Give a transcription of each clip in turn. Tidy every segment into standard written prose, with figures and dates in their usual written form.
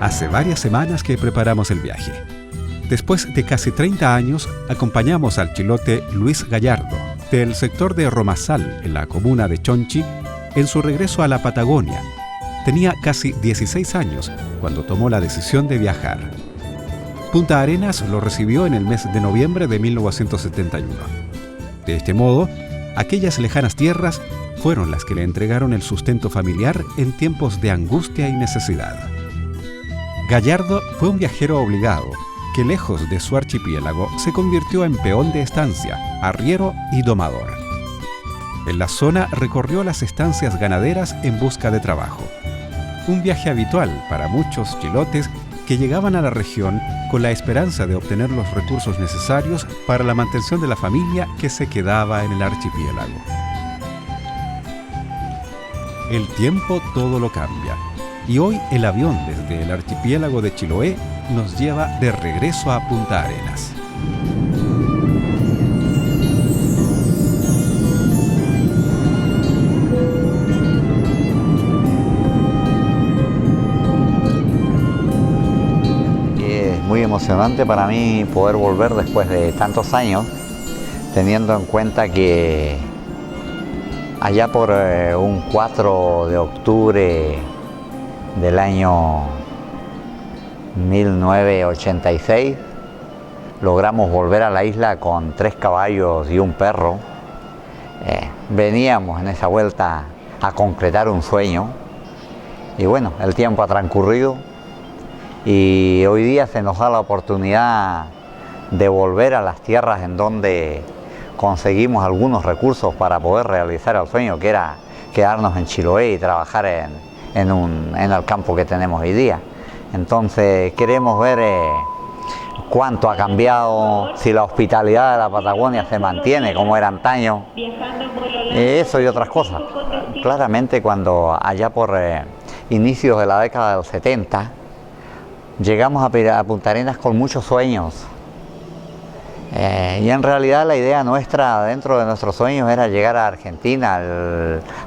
Hace varias semanas que preparamos el viaje. Después de casi 30 años, acompañamos al chilote Luis Gallardo, del sector de Romazal, en la comuna de Chonchi, en su regreso a la Patagonia. Tenía casi 16 años cuando tomó la decisión de viajar. Punta Arenas lo recibió en el mes de noviembre de 1971. De este modo, aquellas lejanas tierras fueron las que le entregaron el sustento familiar en tiempos de angustia y necesidad. Gallardo fue un viajero obligado que, lejos de su archipiélago, se convirtió en peón de estancia, arriero y domador. En la zona recorrió las estancias ganaderas en busca de trabajo. Un viaje habitual para muchos chilotes que llegaban a la región con la esperanza de obtener los recursos necesarios para la mantención de la familia que se quedaba en el archipiélago. El tiempo todo lo cambia. Y hoy el avión desde el archipiélago de Chiloé nos lleva de regreso a Punta Arenas. Es muy emocionante para mí poder volver después de tantos años, teniendo en cuenta que allá por un 4 de octubre del año 1986 logramos volver a la isla con 3 caballos y un perro. Veníamos en esa vuelta a concretar un sueño y bueno, el tiempo ha transcurrido y hoy día se nos da la oportunidad de volver a las tierras en donde conseguimos algunos recursos para poder realizar el sueño, que era quedarnos en Chiloé y trabajar en el campo que tenemos hoy día. Entonces queremos ver cuánto ha cambiado, si la hospitalidad de la Patagonia se mantiene como era antaño, eso y otras cosas. Claramente cuando allá por inicios de la década del 70 llegamos a Punta Arenas con muchos sueños. Y en realidad la idea nuestra, dentro de nuestros sueños, era llegar a Argentina,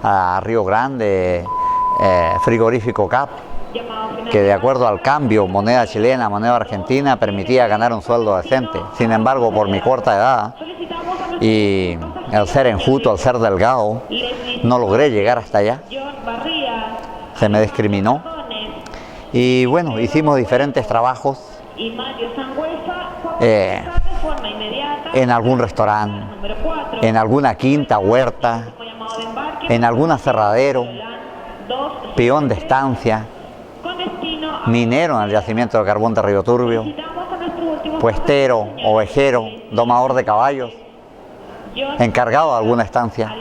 a Río Grande, frigorífico CAP, que de acuerdo al cambio, moneda chilena, moneda argentina, permitía ganar un sueldo decente. Sin embargo, por mi corta edad y el ser enjuto, el ser delgado, no logré llegar hasta allá. Se me discriminó. Y bueno, hicimos diferentes trabajos en algún restaurante, en alguna quinta, huerta, en algún aserradero, peón de estancia, minero en el yacimiento de carbón de Río Turbio, puestero, ovejero, domador de caballos, encargado de alguna estancia.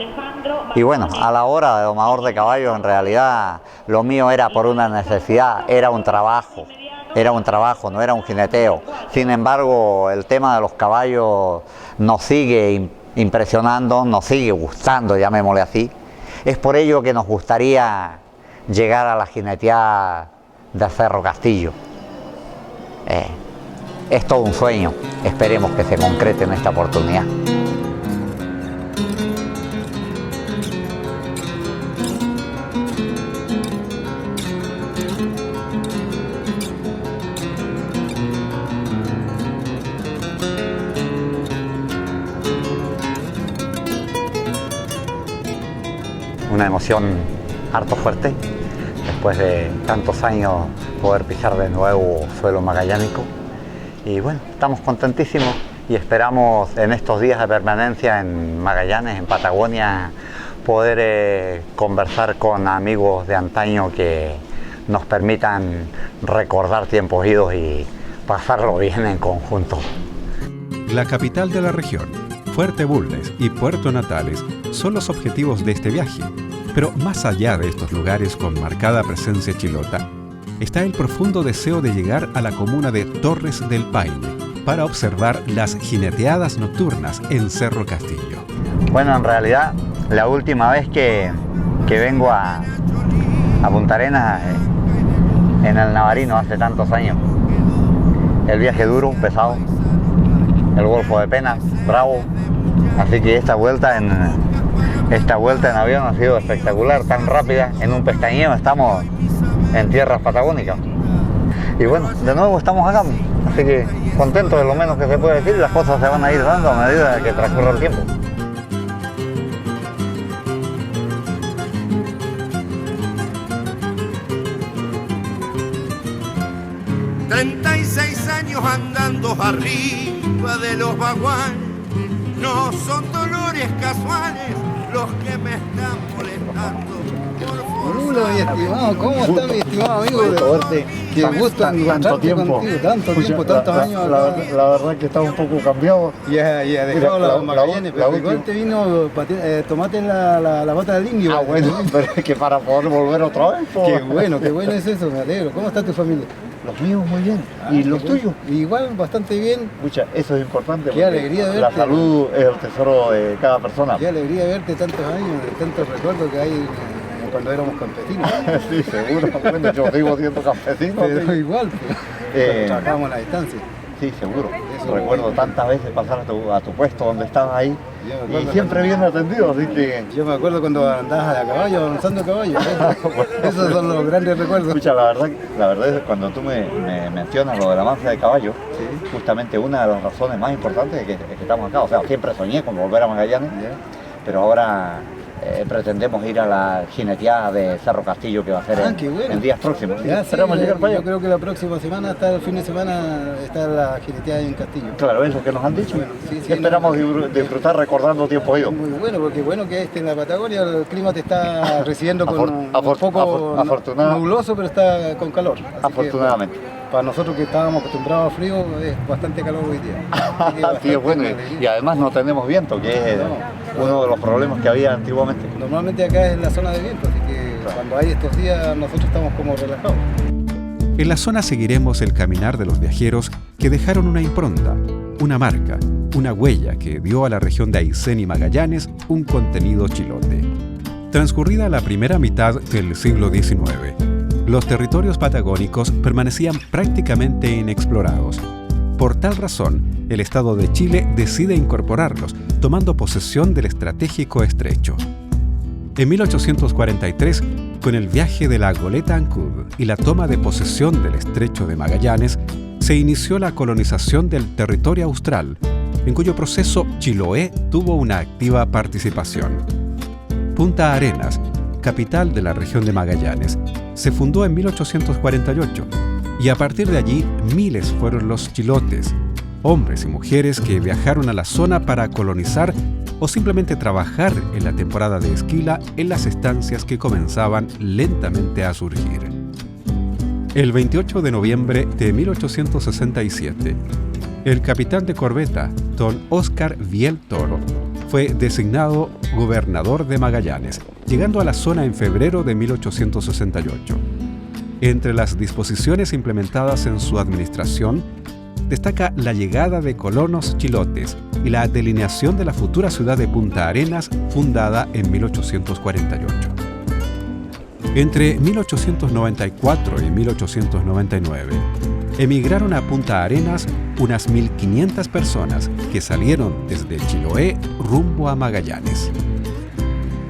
Y bueno, a la hora de domador de caballos, en realidad lo mío era por una necesidad, era un trabajo, no era un jineteo. Sin embargo, el tema de los caballos nos sigue impresionando, nos sigue gustando, llamémosle así. Es por ello que nos gustaría llegar a la jineteada de Cerro Castillo. Es todo un sueño, esperemos que se concrete en esta oportunidad. Una emoción harto fuerte, después de tantos años poder pisar de nuevo suelo magallánico. Y bueno, estamos contentísimos y esperamos en estos días de permanencia en Magallanes, en Patagonia, poder conversar con amigos de antaño que nos permitan recordar tiempos idos y pasarlo bien en conjunto. La capital de la región, Fuerte Bulnes y Puerto Natales son los objetivos de este viaje, pero más allá de estos lugares con marcada presencia chilota, está el profundo deseo de llegar a la comuna de Torres del Paine para observar las jineteadas nocturnas en Cerro Castillo. Bueno, en realidad, la última vez que vengo a Punta Arenas en el Navarino hace tantos años. El viaje duro, pesado, el Golfo de Penas, bravo. Así que esta vuelta en avión ha sido espectacular, tan rápida, en un pestañeo estamos en tierras patagónicas. Y bueno, de nuevo estamos acá, así que contento de lo menos que se puede decir, las cosas se van a ir dando a medida que transcurra el tiempo. Años andando arriba de los vaguanes, no son dolores casuales los que me están molestando. Hola, mi estimado, ¿cómo está mi estimado amigo? Qué gusto tanto tiempo. Contigo, tantos años. La verdad que estaba un poco cambiado. Ya dejado los Magallanes, pero igual te vino tomate la bata del indio. Bueno, pero es que para poder volver otra vez. Qué bueno es eso, me alegro. ¿Cómo está tu familia? Los míos muy bien. ¿Y los tuyos? Igual, bastante bien. Escucha, eso es importante. Qué alegría verte. La salud es el tesoro de cada persona. Qué alegría verte tantos años, tantos recuerdos que hay cuando éramos campesinos. Sí, seguro. Bueno, yo sigo siendo campesino. Pero igual, pues, trabajamos a la distancia. Sí, seguro. Eso recuerdo tantas veces pasar a tu puesto donde estabas ahí y siempre bien atendido, así que... Yo me acuerdo cuando andabas a caballo, avanzando a caballo. Esos son los grandes recuerdos. Escucha, la verdad es que cuando tú me mencionas lo del avance de caballo, sí, justamente una de las razones más importantes es que estamos acá. O sea, siempre soñé con volver a Magallanes, pero ahora pretendemos ir a la jineteada de Cerro Castillo, que va a ser en días próximos. Ya, esperamos llegar para allá. Yo creo que la próxima semana, hasta el fin de semana, está la jineteada en Castillo. Claro, es lo que nos han dicho. Bueno, sí, esperamos disfrutar recordando tiempos idos. Muy bueno, porque bueno que en la Patagonia el clima te está recibiendo con un poco nubloso, pero está con calor. Afortunadamente. Para nosotros que estábamos acostumbrados al frío, es bastante calor hoy día. Sí, es bueno, y además no tenemos viento, que es uno de los problemas que había antiguamente. Normalmente acá es la zona de viento, así que cuando hay estos días nosotros estamos como relajados. En la zona seguiremos el caminar de los viajeros que dejaron una impronta, una marca, una huella que dio a la región de Aysén y Magallanes un contenido chilote. Transcurrida la primera mitad del siglo XIX, los territorios patagónicos permanecían prácticamente inexplorados. Por tal razón, el Estado de Chile decide incorporarlos, tomando posesión del estratégico estrecho. En 1843, con el viaje de la goleta Ancud y la toma de posesión del estrecho de Magallanes, se inició la colonización del territorio austral, en cuyo proceso Chiloé tuvo una activa participación. Punta Arenas, capital de la región de Magallanes, se fundó en 1848 y a partir de allí miles fueron los chilotes, hombres y mujeres que viajaron a la zona para colonizar o simplemente trabajar en la temporada de esquila en las estancias que comenzaban lentamente a surgir. El 28 de noviembre de 1867, el capitán de corbeta, don Óscar Viel Toro, fue designado gobernador de Magallanes, llegando a la zona en febrero de 1868. Entre las disposiciones implementadas en su administración, destaca la llegada de colonos chilotes y la delineación de la futura ciudad de Punta Arenas, fundada en 1848. Entre 1894 y 1899, emigraron a Punta Arenas unas 1.500 personas que salieron desde Chiloé rumbo a Magallanes.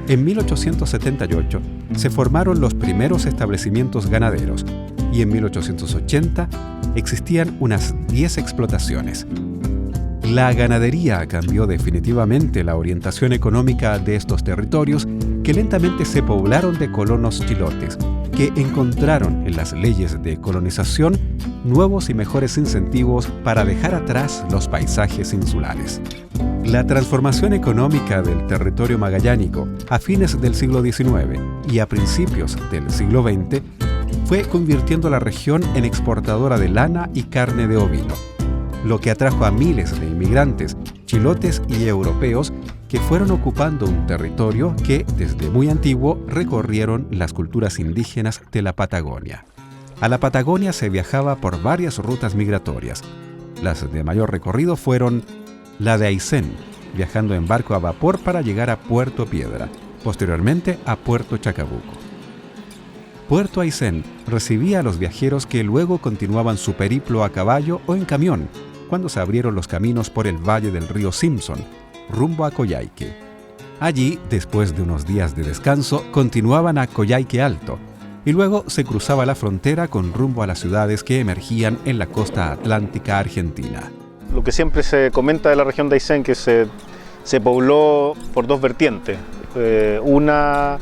En 1878 se formaron los primeros establecimientos ganaderos y en 1880 existían unas 10 explotaciones. La ganadería cambió definitivamente la orientación económica de estos territorios que lentamente se poblaron de colonos chilotes, que encontraron en las leyes de colonización nuevos y mejores incentivos para dejar atrás los paisajes insulares. La transformación económica del territorio magallánico a fines del siglo XIX y a principios del siglo XX fue convirtiendo a la región en exportadora de lana y carne de ovino, lo que atrajo a miles de inmigrantes, chilotes y europeos que fueron ocupando un territorio que, desde muy antiguo, recorrieron las culturas indígenas de la Patagonia. A la Patagonia se viajaba por varias rutas migratorias. Las de mayor recorrido fueron la de Aysén, viajando en barco a vapor para llegar a Puerto Piedra, posteriormente a Puerto Chacabuco. Puerto Aysén recibía a los viajeros que luego continuaban su periplo a caballo o en camión, cuando se abrieron los caminos por el valle del río Simpson, rumbo a Coyhaique. Allí, después de unos días de descanso, continuaban a Coyhaique Alto, y luego se cruzaba la frontera con rumbo a las ciudades que emergían en la costa atlántica argentina. Lo que siempre se comenta de la región de Aysén, que se pobló por dos vertientes. Una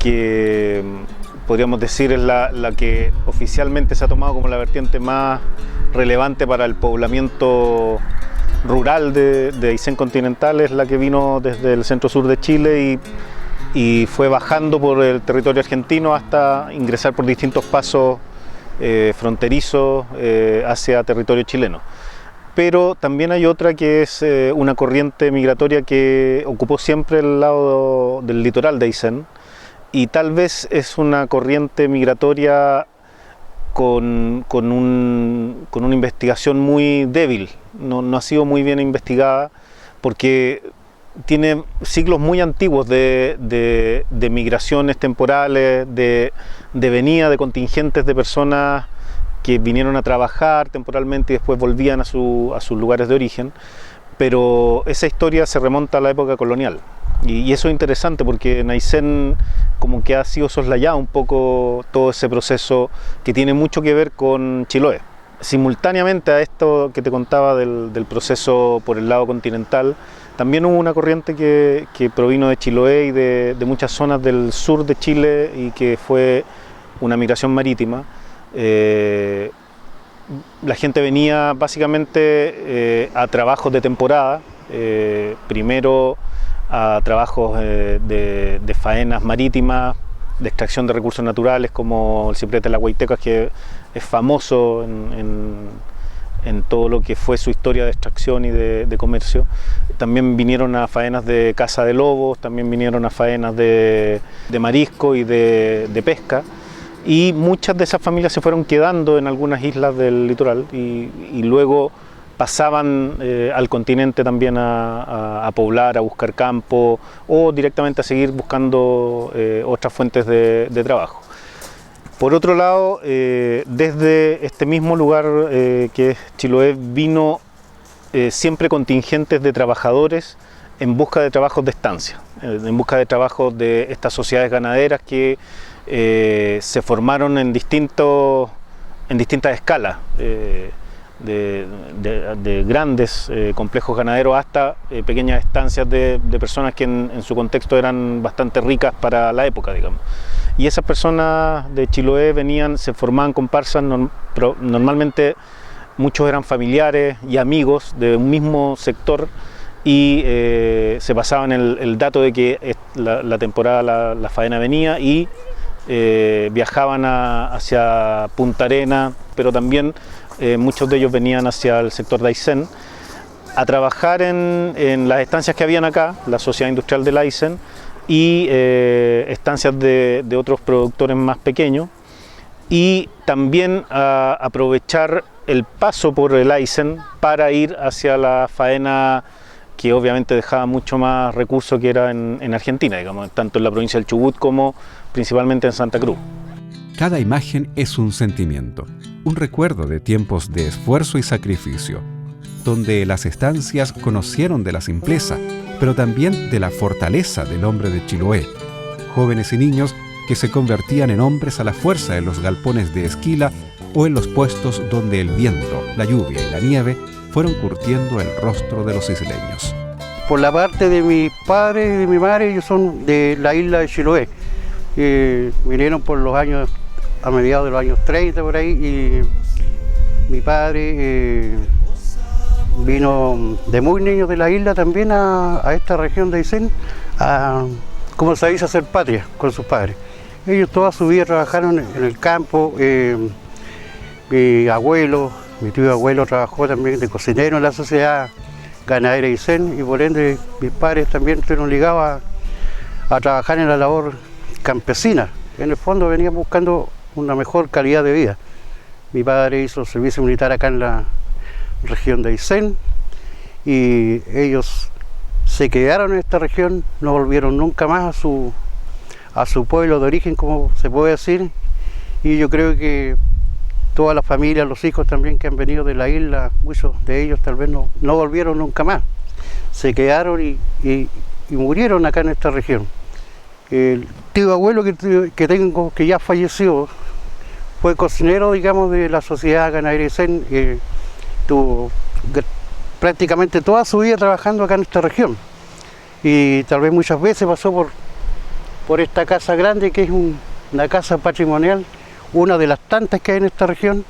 que podríamos decir es la que oficialmente se ha tomado como la vertiente más relevante para el poblamiento rural de Aysén continental, es la que vino desde el centro-sur de Chile y fue bajando por el territorio argentino hasta ingresar por distintos pasos fronterizos hacia territorio chileno. Pero también hay otra que es una corriente migratoria que ocupó siempre el lado del litoral de Aysén, y tal vez es una corriente migratoria con una investigación muy débil, no ha sido muy bien investigada porque tiene siglos muy antiguos de migraciones temporales, de venida de contingentes de personas que vinieron a trabajar temporalmente y después volvían a sus lugares de origen, pero esa historia se remonta a la época colonial. Y eso es interesante porque en Aysén como que ha sido soslayado un poco todo ese proceso que tiene mucho que ver con Chiloé. Simultáneamente a esto que te contaba del proceso por el lado continental, también hubo una corriente que provino de Chiloé y de muchas zonas del sur de Chile y que fue una migración marítima. La gente venía básicamente a trabajos de temporada, primero a trabajos de faenas marítimas, de extracción de recursos naturales como el ciprés de la Guaiteca, que es famoso en todo lo que fue su historia de extracción y de comercio. También vinieron a faenas de caza de lobos, también vinieron a faenas de marisco y de pesca, y muchas de esas familias se fueron quedando en algunas islas del litoral y luego pasaban al continente también a poblar, a buscar campo o directamente a seguir buscando otras fuentes de trabajo. Por otro lado, desde este mismo lugar que es Chiloé, vino siempre contingentes de trabajadores en busca de trabajos de estancia, en busca de trabajos de estas sociedades ganaderas que se formaron en distintas escalas, de grandes complejos ganaderos hasta pequeñas estancias de personas que en su contexto eran bastante ricas para la época, digamos. Y esas personas de Chiloé venían, se formaban comparsas, normalmente muchos eran familiares y amigos de un mismo sector, y se pasaban el dato de que la temporada, la faena venía, y viajaban hacia Punta Arenas, pero también muchos de ellos venían hacia el sector de Aysén a trabajar en las estancias que habían acá, la Sociedad Industrial del Aysén, y estancias de otros productores más pequeños, y también a aprovechar el paso por el Aysén para ir hacia la faena que obviamente dejaba mucho más recursos que era en Argentina, digamos, tanto en la provincia del Chubut como principalmente en Santa Cruz. Cada imagen es un sentimiento, un recuerdo de tiempos de esfuerzo y sacrificio, donde las estancias conocieron de la simpleza, pero también de la fortaleza del hombre de Chiloé, jóvenes y niños que se convertían en hombres a la fuerza en los galpones de esquila o en los puestos donde el viento, la lluvia y la nieve fueron curtiendo el rostro de los isleños. Por la parte de mis padres y de mi madre, ellos son de la isla de Chiloé. Vinieron por los años, a mediados de los años 30 por ahí, y mi padre vino de muy niño de la isla también a esta región de Aysén, como se dice, a hacer patria con sus padres. Ellos toda su vida trabajaron en el campo. Mi abuelo, mi tío abuelo trabajó también de cocinero en la sociedad ganadera Aysén, y por ende mis padres también estuvieron ligados a trabajar en la labor campesina. En el fondo venían buscando una mejor calidad de vida. Mi padre hizo servicio militar acá en la región de Aysén y ellos se quedaron en esta región, no volvieron nunca más a su pueblo de origen, como se puede decir, y yo creo que toda la familia, los hijos también que han venido de la isla, muchos de ellos tal vez no volvieron nunca más, se quedaron y murieron acá en esta región. El tío abuelo que tengo, que ya falleció, fue cocinero, digamos, de la sociedad ganadera Aysén, tuvo prácticamente toda su vida trabajando acá en esta región, y tal vez muchas veces pasó por esta casa grande, que es una casa patrimonial, una de las tantas que hay en esta región.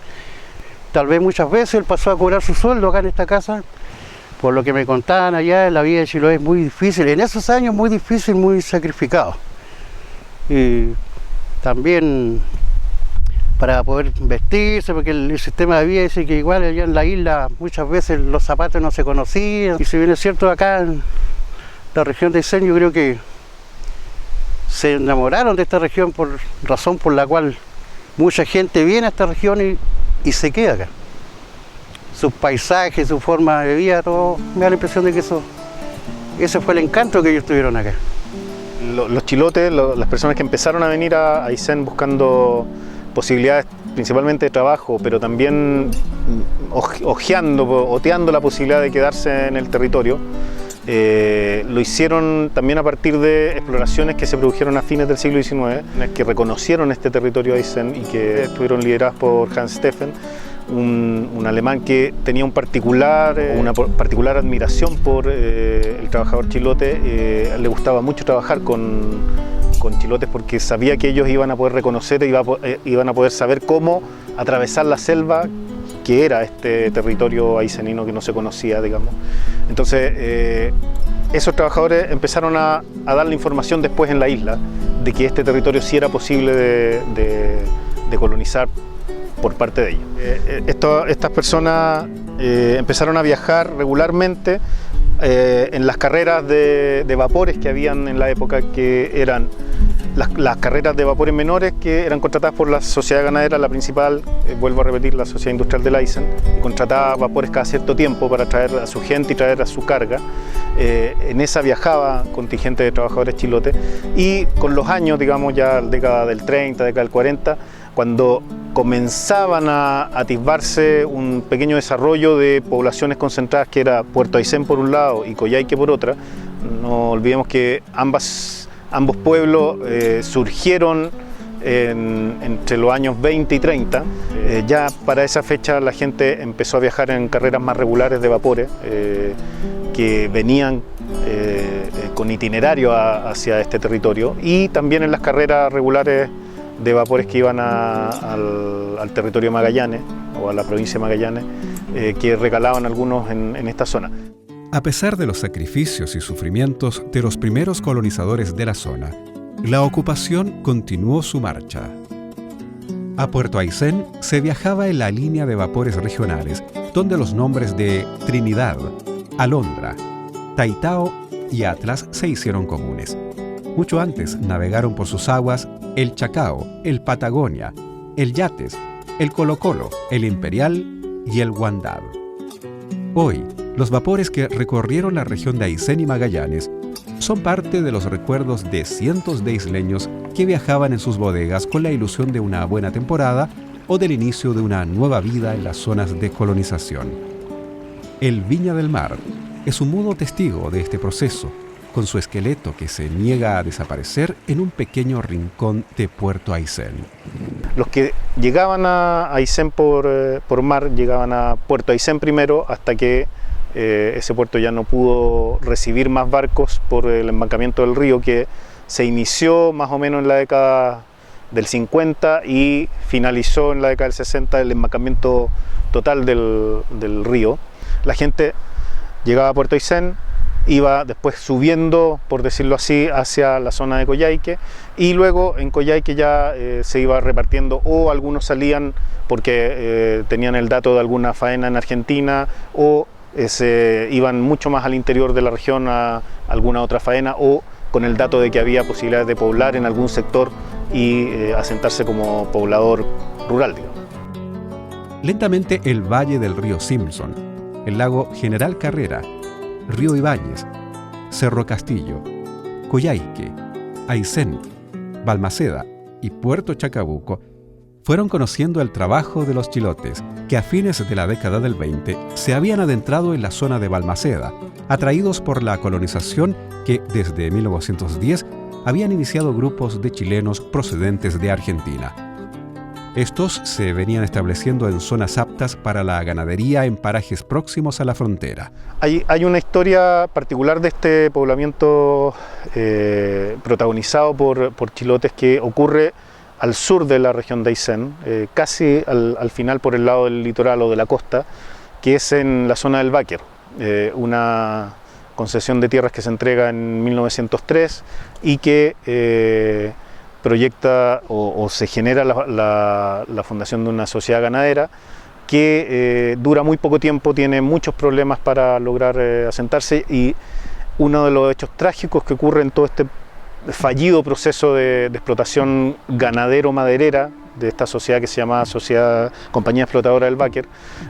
Tal vez muchas veces él pasó a cobrar su sueldo acá en esta casa. Por lo que me contaban allá, la vida de Chiloé es muy difícil, en esos años muy difícil, muy sacrificado. Y también para poder vestirse, porque el sistema de vida dice que igual allá en la isla muchas veces los zapatos no se conocían. Y si bien es cierto, acá en la región de Aysén, yo creo que se enamoraron de esta región por razón por la cual mucha gente viene a esta región y se queda acá. Sus paisajes, su forma de vida, todo, me da la impresión de que ese fue el encanto que ellos tuvieron acá. Los chilotes, las personas que empezaron a venir a Aysén buscando posibilidades principalmente de trabajo, pero también oteando la posibilidad de quedarse en el territorio, lo hicieron también a partir de exploraciones que se produjeron a fines del siglo XIX, que reconocieron este territorio de Aysén y que estuvieron lideradas por Hans Steffen, un alemán que tenía una particular admiración por el trabajador chilote. Le gustaba mucho trabajar con chilotes porque sabía que ellos iban a poder reconocer, iban a poder saber cómo atravesar la selva que era este territorio aysenino que no se conocía, digamos. Entonces, esos trabajadores empezaron a darle información después en la isla de que este territorio sí era posible de colonizar por parte de ellos. Estas personas empezaron a viajar regularmente en las carreras de vapores que habían en la época, que eran las carreras de vapores menores que eran contratadas por la sociedad ganadera, la principal, vuelvo a repetir, la sociedad industrial del Aysén, y contrataba vapores cada cierto tiempo para traer a su gente y traer a su carga. En esa viajaba contingente de trabajadores chilotes, y con los años, digamos ya la década del 30, década del 40, cuando comenzaban a atisbarse un pequeño desarrollo de poblaciones concentradas, que era Puerto Aysén por un lado y Coyhaique por otra. No olvidemos que ambos pueblos surgieron entre los años 20 y 30. Ya para esa fecha la gente empezó a viajar en carreras más regulares de vapores que venían con itinerario hacia este territorio, y también en las carreras regulares de vapores que iban al territorio Magallanes o a la provincia de Magallanes, que regalaban algunos en esta zona. A pesar de los sacrificios y sufrimientos de los primeros colonizadores de la zona, la ocupación continuó su marcha. A Puerto Aysén se viajaba en la línea de vapores regionales, donde los nombres de Trinidad, Alondra, Taitao y Atlas se hicieron comunes. Mucho antes navegaron por sus aguas el Chacao, el Patagonia, el Yates, el Colo-Colo, el Imperial y el Guandab. Hoy, Los vapores que recorrieron la región de Aysén y Magallanes son parte de los recuerdos de cientos de isleños que viajaban en sus bodegas con la ilusión de una buena temporada o del inicio de una nueva vida en las zonas de colonización. El Viña del Mar es un mudo testigo de este proceso, con su esqueleto que se niega a desaparecer en un pequeño rincón de Puerto Aysén. Los que llegaban a Aysén por mar llegaban a Puerto Aysén primero, hasta que ese puerto ya no pudo recibir más barcos por el embancamiento del río, que se inició más o menos en la década del 50 y finalizó en la década del 60 el embancamiento total del río. La gente llegaba a Puerto Aysén, iba después subiendo, por decirlo así, hacia la zona de Coyhaique, y luego en Coyhaique ya se iba repartiendo, o algunos salían porque tenían el dato de alguna faena en Argentina, o se iban mucho más al interior de la región a alguna otra faena, o con el dato de que había posibilidades de poblar en algún sector y asentarse como poblador rural, digamos. Lentamente el valle del río Simpson, el lago General Carrera, Río Ibáñez, Cerro Castillo, Coyhaique, Aysén, Balmaceda y Puerto Chacabuco fueron conociendo el trabajo de los chilotes que a fines de la década del 20 se habían adentrado en la zona de Balmaceda, atraídos por la colonización que desde 1910 habían iniciado grupos de chilenos procedentes de Argentina. Estos se venían estableciendo en zonas aptas para la ganadería en parajes próximos a la frontera. Hay una historia particular de este poblamiento protagonizado por chilotes que ocurre al sur de la región de Aysén, casi al final por el lado del litoral o de la costa, que es en la zona del Báquer, una concesión de tierras que se entrega en 1903 y que proyecta o se genera la fundación de una sociedad ganadera que dura muy poco tiempo, tiene muchos problemas para lograr asentarse, y uno de los hechos trágicos que ocurre en todo este fallido proceso de explotación ganadero-maderera de esta sociedad que se llama Compañía Explotadora del Báquer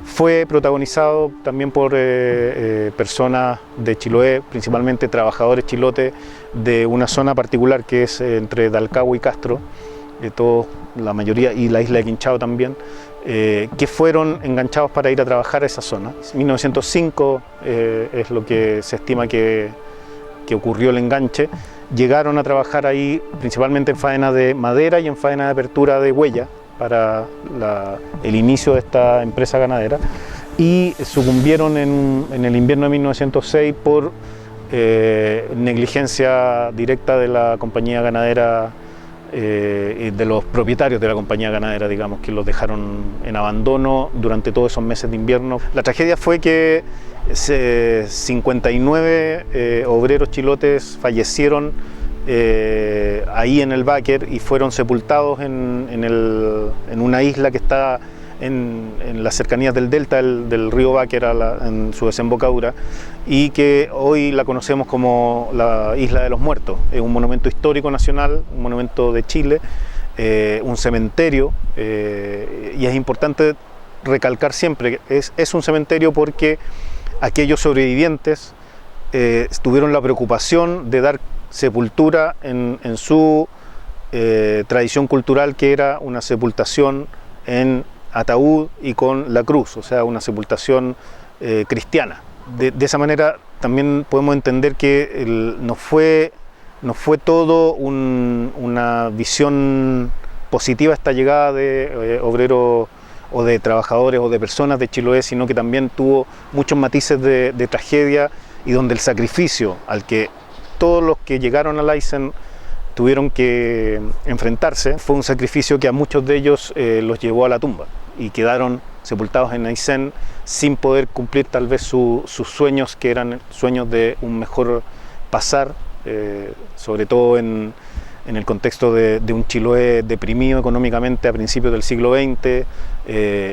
fue protagonizado también por personas de Chiloé, principalmente trabajadores chilotes de una zona particular que es entre Dalcagua y Castro, la mayoría, y la isla de Quinchao también, que fueron enganchados para ir a trabajar a esa zona. 1905 es lo que se estima que ocurrió el enganche. Llegaron a trabajar ahí principalmente en faena de madera y en faena de apertura de huella para el inicio de esta empresa ganadera, y sucumbieron en el invierno de 1906 por negligencia directa de la compañía ganadera, de los propietarios de la compañía ganadera, digamos, que los dejaron en abandono durante todos esos meses de invierno. La tragedia fue que 59 obreros chilotes fallecieron ahí en el Báquer y fueron sepultados en una isla que está en las cercanías del delta del río Báquer en su desembocadura, y que hoy la conocemos como la Isla de los Muertos. Es un monumento histórico nacional, un monumento de Chile, un cementerio, y es importante recalcar siempre que es un cementerio porque aquellos sobrevivientes tuvieron la preocupación de dar sepultura en su tradición cultural, que era una sepultación en ataúd y con la cruz, o sea, una sepultación cristiana. De esa manera también podemos entender que no fue todo una visión positiva esta llegada de obreros o de trabajadores o de personas de Chiloé, sino que también tuvo muchos matices de tragedia, y donde el sacrificio al que todos los que llegaron a Aysén tuvieron que enfrentarse fue un sacrificio que a muchos de ellos los llevó a la tumba, y quedaron sepultados en Aysén sin poder cumplir tal vez sus sueños, que eran sueños de un mejor pasar, sobre todo en el contexto de un Chiloé deprimido económicamente a principios del siglo XX,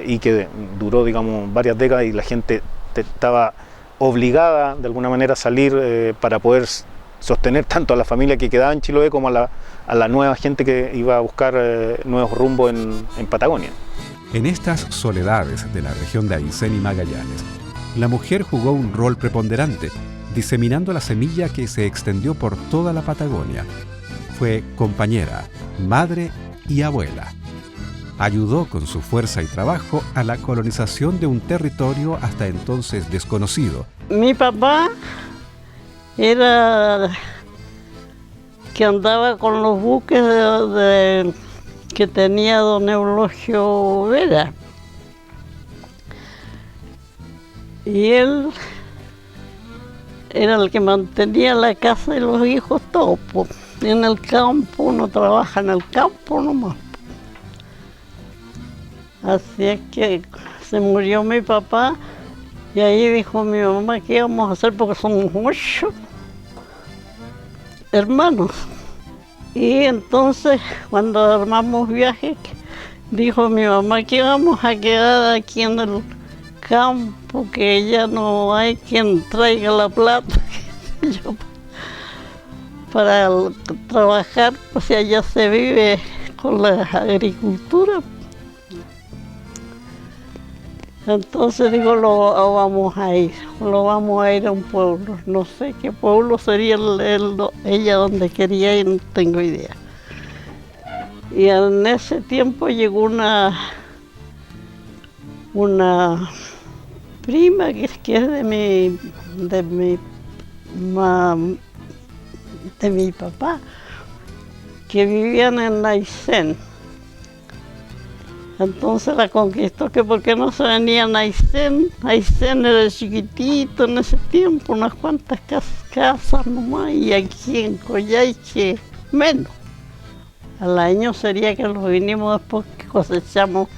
y que duró, digamos, varias décadas, y la gente estaba obligada de alguna manera a salir para poder sostener tanto a la familia que quedaba en Chiloé como a la nueva gente que iba a buscar nuevos rumbos en Patagonia. En estas soledades de la región de Aysén y Magallanes, la mujer jugó un rol preponderante, diseminando la semilla que se extendió por toda la Patagonia. Fue compañera, madre y abuela. Ayudó con su fuerza y trabajo a la colonización de un territorio hasta entonces desconocido. Mi papá era que andaba con los buques que tenía don Eulogio Vera. Y él era el que mantenía la casa y los hijos todos. En el campo, uno trabaja en el campo nomás. Así es que se murió mi papá y ahí dijo mi mamá qué íbamos a hacer porque somos 8 hermanos. Y entonces cuando armamos viaje, dijo mi mamá que íbamos a quedar aquí en el campo, que ya no hay quien traiga la plata para trabajar, pues allá se vive con la agricultura. Entonces digo, vamos a ir a un pueblo, no sé qué pueblo sería ella donde quería ir, no tengo idea. Y en ese tiempo llegó una prima que es de mi papá, que vivían en Aysén. Entonces la conquistó, que por qué no se venían a Aysén. Aysén era chiquitito en ese tiempo, unas cuantas casas nomás, y aquí en Coyhaique menos. Al año sería que los vinimos después que cosechamos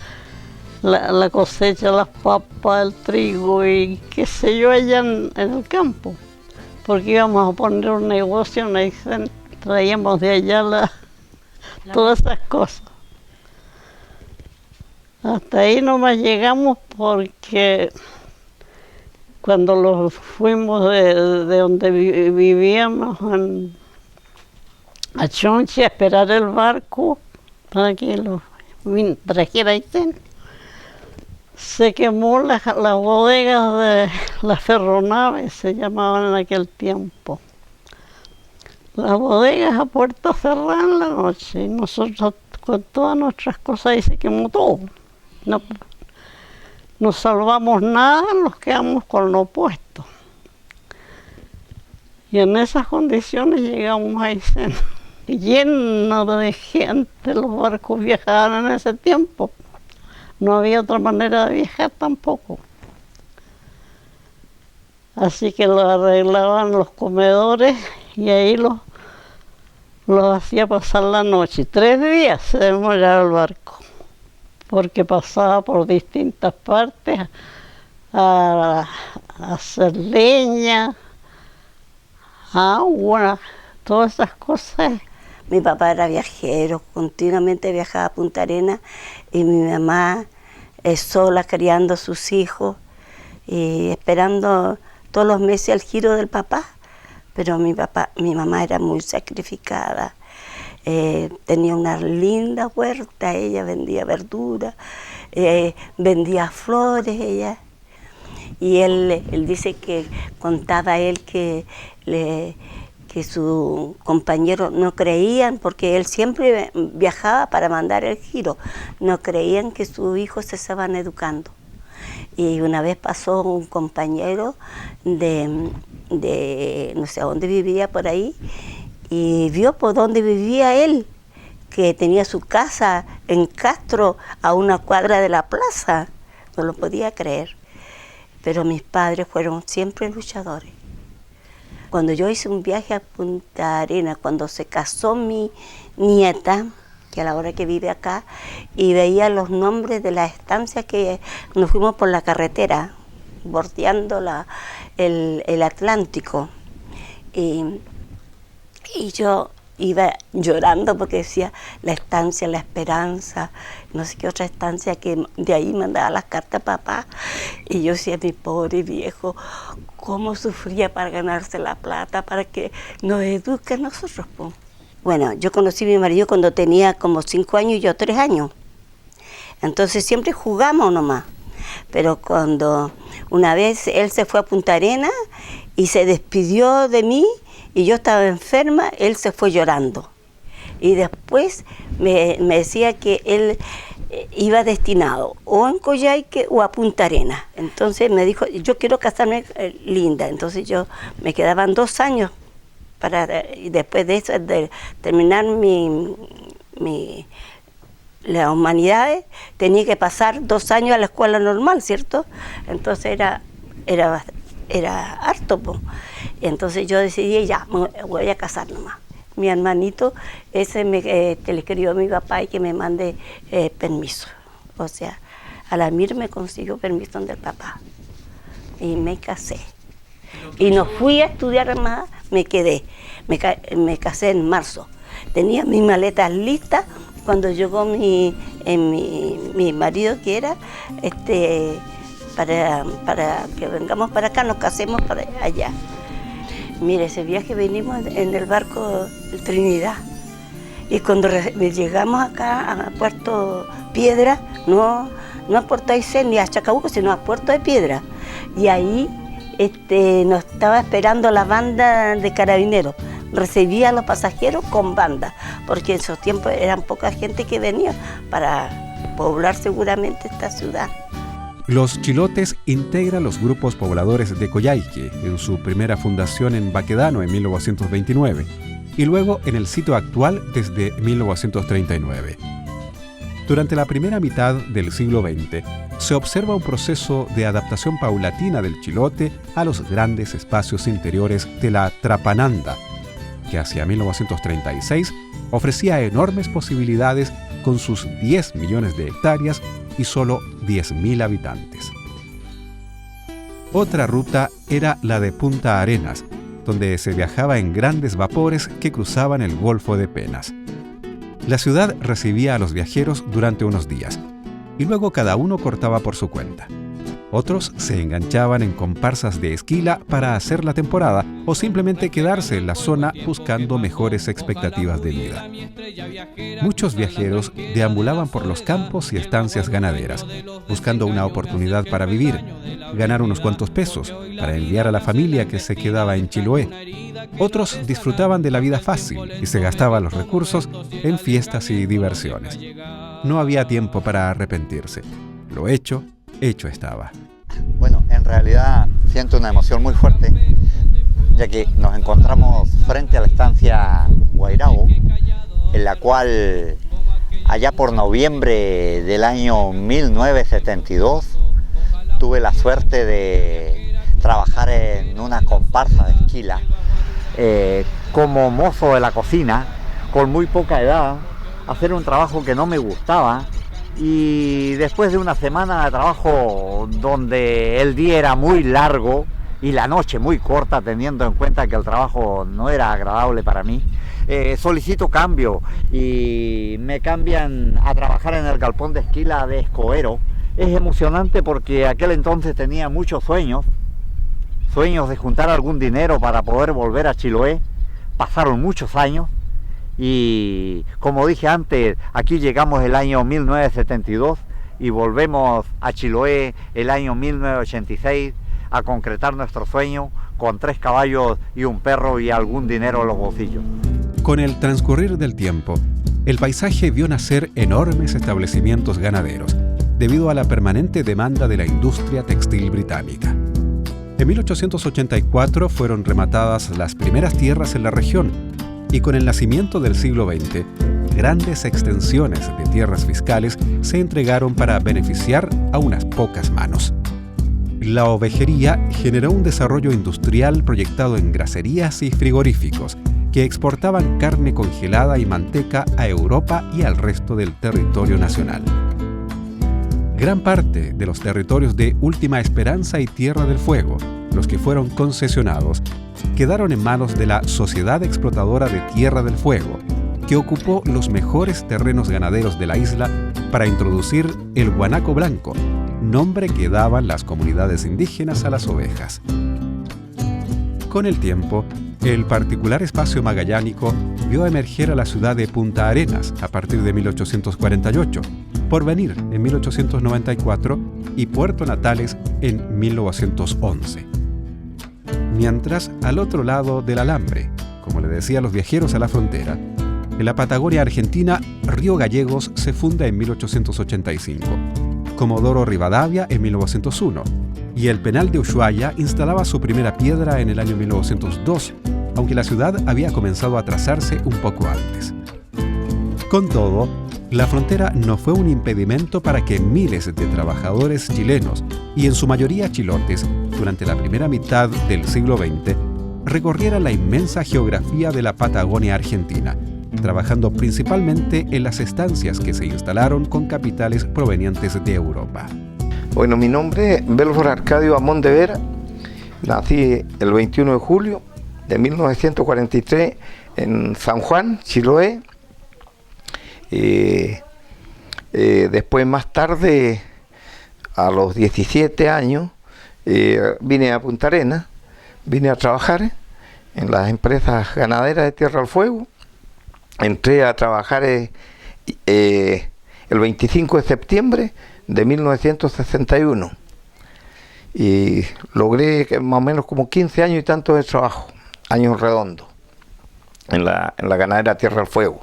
la cosecha, las papas, el trigo y qué sé yo allá en el campo. Porque íbamos a poner un negocio en Aysén, traíamos de allá todas esas cosas. Hasta ahí nomás llegamos porque cuando los fuimos de donde vivíamos a Chonchi a esperar el barco para que los trajera Aysén, se quemó las bodegas de las ferronaves, se llamaban en aquel tiempo. Las bodegas a puerta cerrada en la noche, y nosotros con todas nuestras cosas ahí se quemó todo. No salvamos nada, nos quedamos con lo puesto. Y en esas condiciones llegamos a Aysén, lleno de gente, los barcos viajaban en ese tiempo. No había otra manera de viajar tampoco. Así que lo arreglaban los comedores y ahí los hacía pasar la noche. 3 días se demoraba el barco, porque pasaba por distintas partes a hacer leña, agua, todas esas cosas. Mi papá era viajero, continuamente viajaba a Punta Arenas y mi mamá sola criando a sus hijos y esperando todos los meses el giro del papá. Pero mi mamá era muy sacrificada, tenía una linda huerta, ella vendía verduras, vendía flores ella. Y él dice que contaba él que su compañero no creían, porque él siempre viajaba para mandar el giro, no creían que sus hijos se estaban educando. Y una vez pasó un compañero de no sé dónde vivía por ahí, y vio por dónde vivía él, que tenía su casa en Castro, a una cuadra de la plaza. No lo podía creer. Pero mis padres fueron siempre luchadores. Cuando yo hice un viaje a Punta Arenas, cuando se casó mi nieta, que a la hora que vive acá, y veía los nombres de las estancias que nos fuimos por la carretera, bordeando el Atlántico. Y yo iba llorando porque decía la estancia La Esperanza, no sé qué otra estancia, que de ahí mandaba las cartas a papá. Y yo decía, mi pobre viejo, cómo sufría para ganarse la plata, para que nos eduque a nosotros. Po. Bueno, yo conocí a mi marido cuando tenía como 5 años y yo 3 años. Entonces siempre jugamos nomás. pero cuando una vez él se fue a Punta Arenas y se despidió de mí y yo estaba enferma, él se fue llorando. Y después me decía que él iba destinado o en Coyhaique o a Punta Arenas. Entonces me dijo, yo quiero casarme linda. Entonces yo me quedaban 2 años y después de eso, de terminar las humanidades, tenía que pasar 2 años a la escuela normal, ¿cierto? Entonces era harto, po. Entonces yo decidí, ya, me voy a casar nomás. Mi hermanito, ese le escribió a mi papá y que me mande permiso. O sea, a la Mir me consiguió permiso del papá. Y me casé. Y no fui a estudiar más, me quedé. Me casé en marzo. Tenía mis maletas listas cuando llegó mi marido, que era para que vengamos para acá, nos casemos para allá. Mire, ese viaje venimos en el barco Trinidad. Y cuando llegamos acá a Puerto Piedra, no a Puerto Aysén ni a Chacabuco, sino a Puerto de Piedra. Y ahí nos estaba esperando la banda de carabineros. Recibía a los pasajeros con banda, porque en esos tiempos eran poca gente que venía para poblar seguramente esta ciudad. Los chilotes integran los grupos pobladores de Coyhaique en su primera fundación en Baquedano en 1929 y luego en el sitio actual desde 1939. Durante la primera mitad del siglo XX se observa un proceso de adaptación paulatina del chilote a los grandes espacios interiores de la Trapananda, que hacia 1936 ofrecía enormes posibilidades con sus 10 millones de hectáreas y solo 10.000 habitantes. Otra ruta era la de Punta Arenas, donde se viajaba en grandes vapores que cruzaban el Golfo de Penas. La ciudad recibía a los viajeros durante unos días, y luego cada uno cortaba por su cuenta. Otros se enganchaban en comparsas de esquila para hacer la temporada o simplemente quedarse en la zona buscando mejores expectativas de vida. Muchos viajeros deambulaban por los campos y estancias ganaderas, buscando una oportunidad para vivir, ganar unos cuantos pesos para enviar a la familia que se quedaba en Chiloé. Otros disfrutaban de la vida fácil y se gastaban los recursos en fiestas y diversiones. No había tiempo para arrepentirse. Lo hecho estaba. Bueno, en realidad siento una emoción muy fuerte, ya que nos encontramos frente a la estancia Guairao, en la cual allá por noviembre del año 1972 tuve la suerte de trabajar en una comparsa de esquila como mozo de la cocina, con muy poca edad, hacer un trabajo que no me gustaba. Y después de una semana de trabajo donde el día era muy largo y la noche muy corta, teniendo en cuenta que el trabajo no era agradable para mí, solicito cambio y me cambian a trabajar en el galpón de esquila de Escoero. Es emocionante porque aquel entonces tenía muchos sueños de juntar algún dinero para poder volver a Chiloé. Pasaron muchos años. Y como dije antes, aquí llegamos el año 1972 y volvemos a Chiloé el año 1986 a concretar nuestro sueño con 3 caballos y un perro y algún dinero en los bolsillos. Con el transcurrir del tiempo, el paisaje vio nacer enormes establecimientos ganaderos, debido a la permanente demanda de la industria textil británica. En 1884 fueron rematadas las primeras tierras en la región, y con el nacimiento del siglo XX, grandes extensiones de tierras fiscales se entregaron para beneficiar a unas pocas manos. La ovejería generó un desarrollo industrial proyectado en graserías y frigoríficos que exportaban carne congelada y manteca a Europa y al resto del territorio nacional. Gran parte de los territorios de Última Esperanza y Tierra del Fuego, los que fueron concesionados, quedaron en manos de la Sociedad Explotadora de Tierra del Fuego, que ocupó los mejores terrenos ganaderos de la isla para introducir el guanaco blanco, nombre que daban las comunidades indígenas a las ovejas. Con el tiempo, el particular espacio magallánico vio emerger a la ciudad de Punta Arenas a partir de 1848, Porvenir en 1894 y Puerto Natales en 1911. Mientras, al otro lado del alambre, como le decían los viajeros a la frontera, en la Patagonia Argentina, Río Gallegos se funda en 1885, Comodoro Rivadavia en 1901, y el Penal de Ushuaia instalaba su primera piedra en el año 1902, aunque la ciudad había comenzado a trazarse un poco antes. Con todo, la frontera no fue un impedimento para que miles de trabajadores chilenos, y en su mayoría chilotes, durante la primera mitad del siglo XX, recorrieran la inmensa geografía de la Patagonia Argentina, trabajando principalmente en las estancias que se instalaron con capitales provenientes de Europa. Bueno, mi nombre es Belfor Arcadio Amón de Vera. Nací el 21 de julio de 1943 en San Juan, Chiloé. Después, más tarde, a los 17 años, vine a Punta Arenas, vine a trabajar en las empresas ganaderas de Tierra del Fuego. Entré a trabajar el 25 de septiembre de 1961 y logré más o menos como 15 años y tanto de trabajo, años redondos, en la ganadera Tierra del Fuego.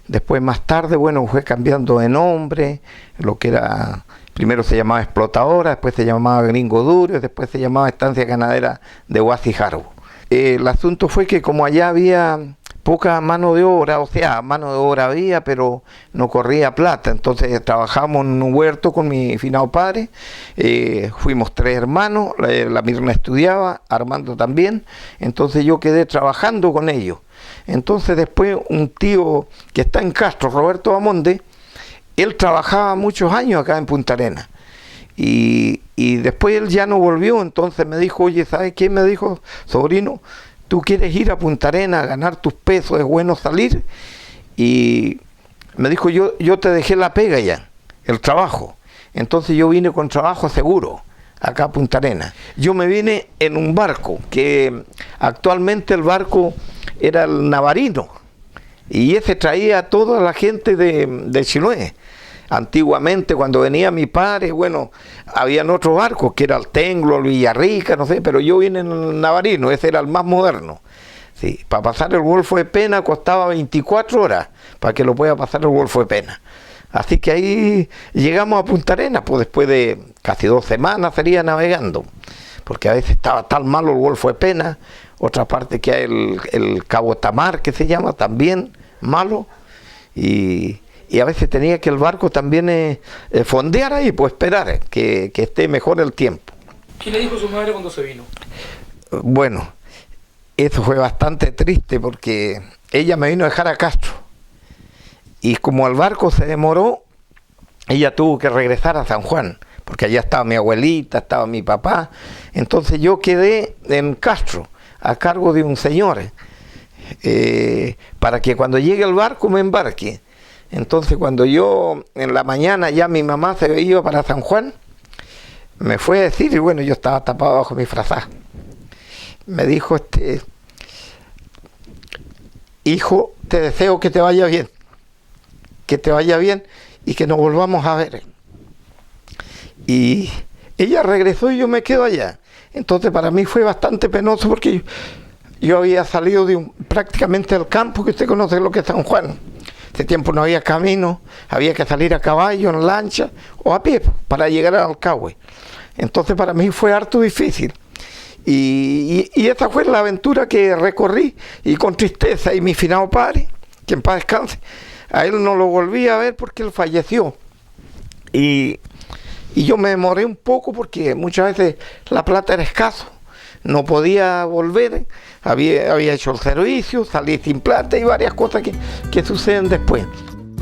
Después, más tarde, bueno, fue cambiando de nombre, lo que era, primero se llamaba Explotadora, después se llamaba Gringo Duro, después se llamaba Estancia Ganadera de Huasi Jarbo. El asunto fue que como allá había poca mano de obra, o sea, mano de obra había, pero no corría plata. Entonces trabajamos en un huerto con mi finado padre, fuimos 3 hermanos, la Mirna estudiaba, Armando también, entonces yo quedé trabajando con ellos. Entonces después un tío que está en Castro, Roberto Bamonde, él trabajaba muchos años acá en Punta Arenas. Y después él ya no volvió, entonces me dijo, oye, ¿sabes qué? Me dijo, sobrino, tú quieres ir a Punta Arenas a ganar tus pesos, es bueno salir. Y me dijo, yo te dejé la pega ya, el trabajo. Entonces yo vine con trabajo seguro, acá a Punta Arenas. Yo me vine en un barco, que actualmente el barco era el Navarino, y ese traía a toda la gente de Chiloé. Antiguamente, cuando venía mi padre, bueno, habían otros barcos, que era el Tenglo, el Villarrica, no sé, pero yo vine en el Navarino, ese era el más moderno. Sí, para pasar el Golfo de Pena costaba 24 horas, para que lo pueda pasar el Golfo de Pena. Así que ahí llegamos a Punta Arenas, pues después de casi 2 semanas sería navegando, porque a veces estaba tan malo el Golfo de Pena, otra parte que hay el Cabo Tamar, que se llama, también malo, y a veces tenía que el barco también fondear ahí, pues esperar que esté mejor el tiempo. ¿Qué le dijo su madre cuando se vino? Bueno, eso fue bastante triste porque ella me vino a dejar a Castro. Y como el barco se demoró, ella tuvo que regresar a San Juan, porque allá estaba mi abuelita, estaba mi papá. Entonces yo quedé en Castro, a cargo de un señor, para que cuando llegue el barco me embarque. Entonces cuando yo en la mañana ya mi mamá se iba para San Juan, me fue a decir, y bueno, yo estaba tapado bajo mi frazada. Me dijo, hijo, te deseo que te vaya bien y que nos volvamos a ver. Y ella regresó y yo me quedo allá. Entonces para mí fue bastante penoso porque yo había salido prácticamente del campo, que usted conoce lo que es San Juan. Ese tiempo no había camino, había que salir a caballo, en lancha o a pie para llegar al Alcagüe. Entonces para mí fue harto difícil. Y esa fue la aventura que recorrí, y con tristeza. Y mi finado padre, que en paz descanse, a él no lo volví a ver porque él falleció. Y yo me demoré un poco porque muchas veces la plata era escaso, no podía volver, había hecho el servicio, salí sin plata y varias cosas que suceden después.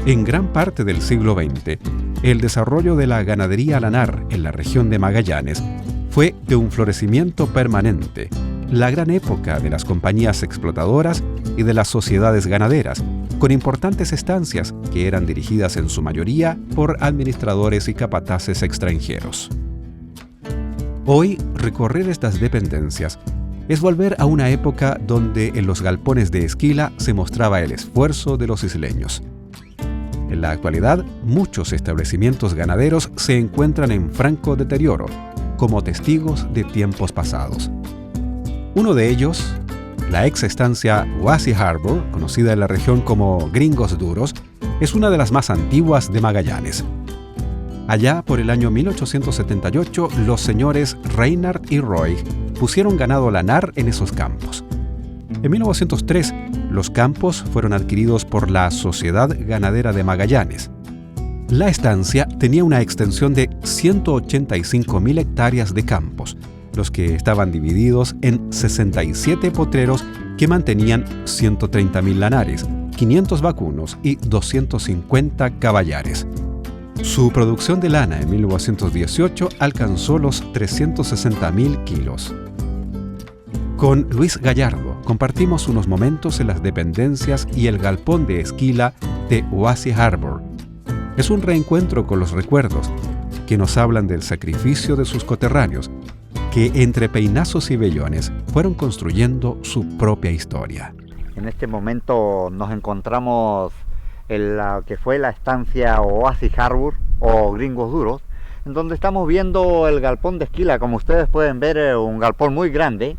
En gran parte del siglo XX, el desarrollo de la ganadería lanar en la región de Magallanes fue de un florecimiento permanente, la gran época de las compañías explotadoras y de las sociedades ganaderas, con importantes estancias que eran dirigidas en su mayoría por administradores y capataces extranjeros. Hoy, recorrer estas dependencias es volver a una época donde en los galpones de Esquila se mostraba el esfuerzo de los isleños. En la actualidad, muchos establecimientos ganaderos se encuentran en franco deterioro, como testigos de tiempos pasados. Uno de ellos, la ex estancia Oasis Harbor, conocida en la región como Gringos Duros, es una de las más antiguas de Magallanes. Allá por el año 1878, los señores Reinhardt y Roy pusieron ganado lanar en esos campos. En 1903, los campos fueron adquiridos por la Sociedad Ganadera de Magallanes. La estancia tenía una extensión de 185.000 hectáreas de campos, los que estaban divididos en 67 potreros que mantenían 130.000 lanares, 500 vacunos y 250 caballares. Su producción de lana en 1918 alcanzó los 360.000 kilos. Con Luis Gallardo compartimos unos momentos en las dependencias y el galpón de Esquila de Oasis Harbor. Es un reencuentro con los recuerdos que nos hablan del sacrificio de sus coterráneos, que entre peinazos y vellones fueron construyendo su propia historia. En este momento nos encontramos en la que fue la estancia Oasis Harbor o Gringos Duros, en donde estamos viendo el galpón de Esquila. Como ustedes pueden ver, un galpón muy grande,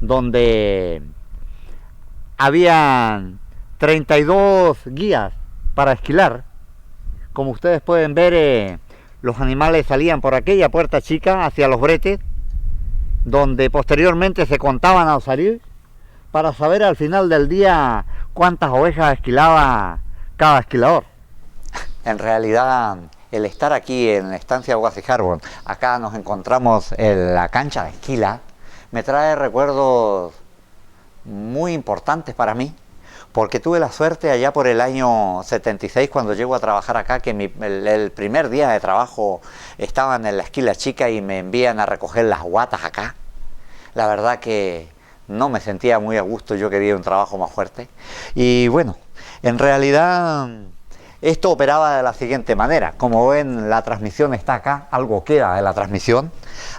donde habían 32 guías para esquilar. Como ustedes pueden ver, los animales salían por aquella puerta chica hacia los bretes, donde posteriormente se contaban al salir para saber al final del día cuántas ovejas esquilaba cada esquilador. En realidad, el estar aquí en la estancia Oasis Harbor, acá nos encontramos en la cancha de Esquila, me trae recuerdos muy importantes para mí, porque tuve la suerte allá por el año 76, cuando llego a trabajar acá, que el primer día de trabajo estaban en la Esquila Chica y me envían a recoger las guatas acá. La verdad que no me sentía muy a gusto, yo quería un trabajo más fuerte. Y bueno, en realidad esto operaba de la siguiente manera. Como ven, la transmisión está acá, algo queda de la transmisión.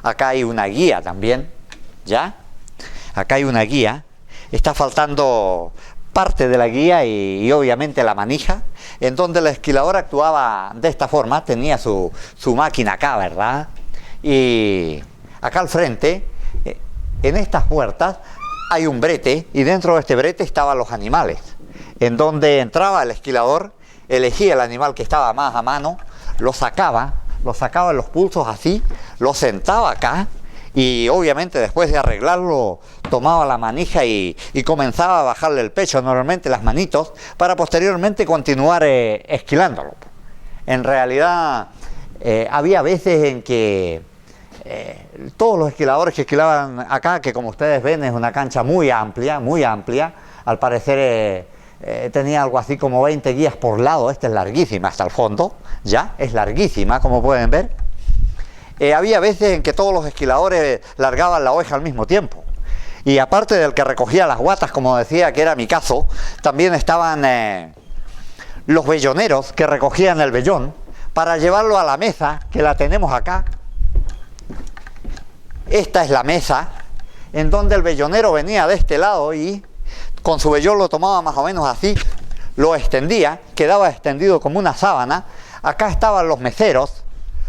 Acá hay una guía también, ¿ya? Acá hay una guía. Está faltando parte de la guía y obviamente la manija, en donde el esquilador actuaba de esta forma. Tenía su máquina acá, ¿verdad? Y acá al frente, en estas puertas, hay un brete, y dentro de este brete estaban los animales, en donde entraba el esquilador, elegía el animal que estaba más a mano, lo sacaba en los pulsos así, lo sentaba acá, y obviamente después de arreglarlo tomaba la manija y comenzaba a bajarle el pecho, normalmente las manitos, para posteriormente continuar esquilándolo. En realidad había veces en que todos los esquiladores que esquilaban acá, que como ustedes ven es una cancha muy amplia, al parecer tenía algo así como 20 guías por lado. Esta es larguísima hasta el fondo, ya es larguísima, como pueden ver. Había veces en que todos los esquiladores largaban la oveja al mismo tiempo, y aparte del que recogía las guatas, como decía, que era mi caso, también estaban los velloneros que recogían el vellón para llevarlo a la mesa, que la tenemos acá. Esta es la mesa, en donde el vellonero venía de este lado y con su vellón lo tomaba más o menos así, lo extendía, quedaba extendido como una sábana. Acá estaban los meseros.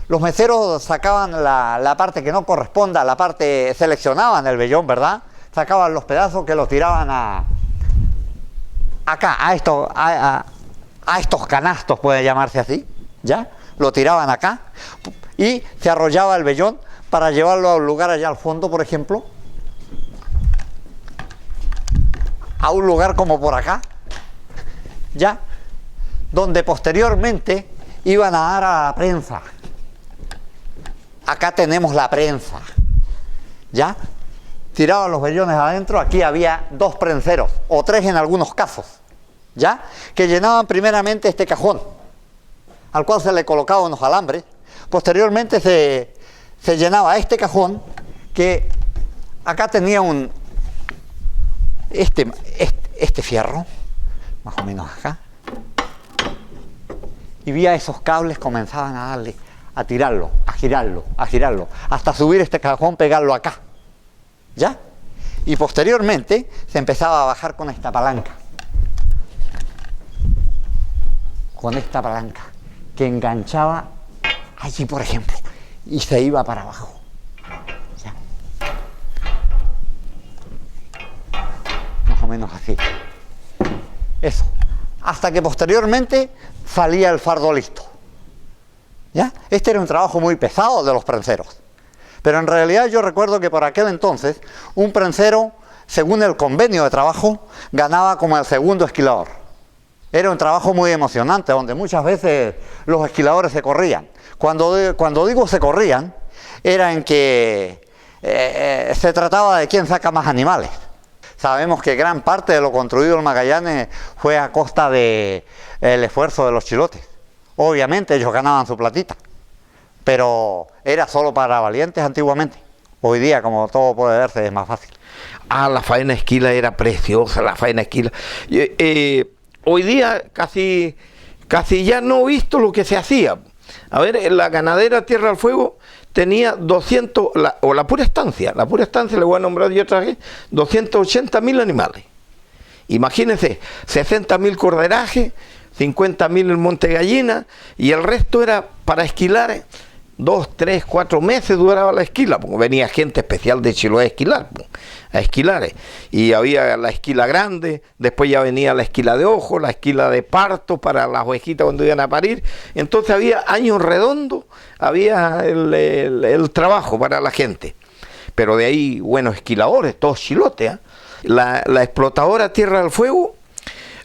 Los meseros sacaban la parte que no corresponda a la parte, seleccionaban el vellón, ¿verdad? Sacaban los pedazos que los tiraban acá, a estos canastos, puede llamarse así, ¿ya? Lo tiraban acá y se arrollaba el vellón para llevarlo a un lugar allá al fondo, por ejemplo, a un lugar como por acá, ¿ya? Donde posteriormente iban a dar a la prensa. Acá tenemos la prensa, ¿ya? Tiraban los vellones adentro. Aquí había 2 prenseros, o 3 en algunos casos, ¿ya? Que llenaban primeramente este cajón, al cual se le colocaban unos alambres. Posteriormente se llenaba este cajón, que acá tenía este fierro, más o menos acá, y vía esos cables comenzaban a darle, a tirarlo, a girarlo, hasta subir este cajón, pegarlo acá, ¿ya? y posteriormente se empezaba a bajar con esta palanca. Con esta palanca que enganchaba allí, por ejemplo, y se iba para abajo. ¿Ya? Más o menos así. Eso. Hasta que posteriormente salía el fardo listo. ¿Ya? Este era un trabajo muy pesado de los prenseros. Pero en realidad yo recuerdo que por aquel entonces un prensero, según el convenio de trabajo, ganaba como el segundo esquilador. Era un trabajo muy emocionante, donde muchas veces los esquiladores se corrían. Cuando digo se corrían, era en que se trataba de quién saca más animales. Sabemos que gran parte de lo construido en Magallanes fue a costa del esfuerzo de los chilotes. Obviamente ellos ganaban su platita, pero era solo para valientes antiguamente. Hoy día, como todo puede verse, es más fácil. Ah, la faena esquila era preciosa, la faena esquila. Hoy día casi ya no he visto lo que se hacía. A ver, en la ganadera Tierra del Fuego tenía 200, la pura estancia, le voy a nombrar yo otra vez, 280.000 animales. Imagínense, 60.000 corderajes, 50.000 el monte gallina, y el resto era para esquilar. 2, 3, 4 meses duraba la esquila, porque venía gente especial de Chiloé a esquilar, y había la esquila grande, después ya venía la esquila de ojo, la esquila de parto para las ovejitas cuando iban a parir. Entonces había años redondos, había el trabajo para la gente. Pero de ahí, buenos esquiladores, todos chilotes, ¿eh? La explotadora Tierra del Fuego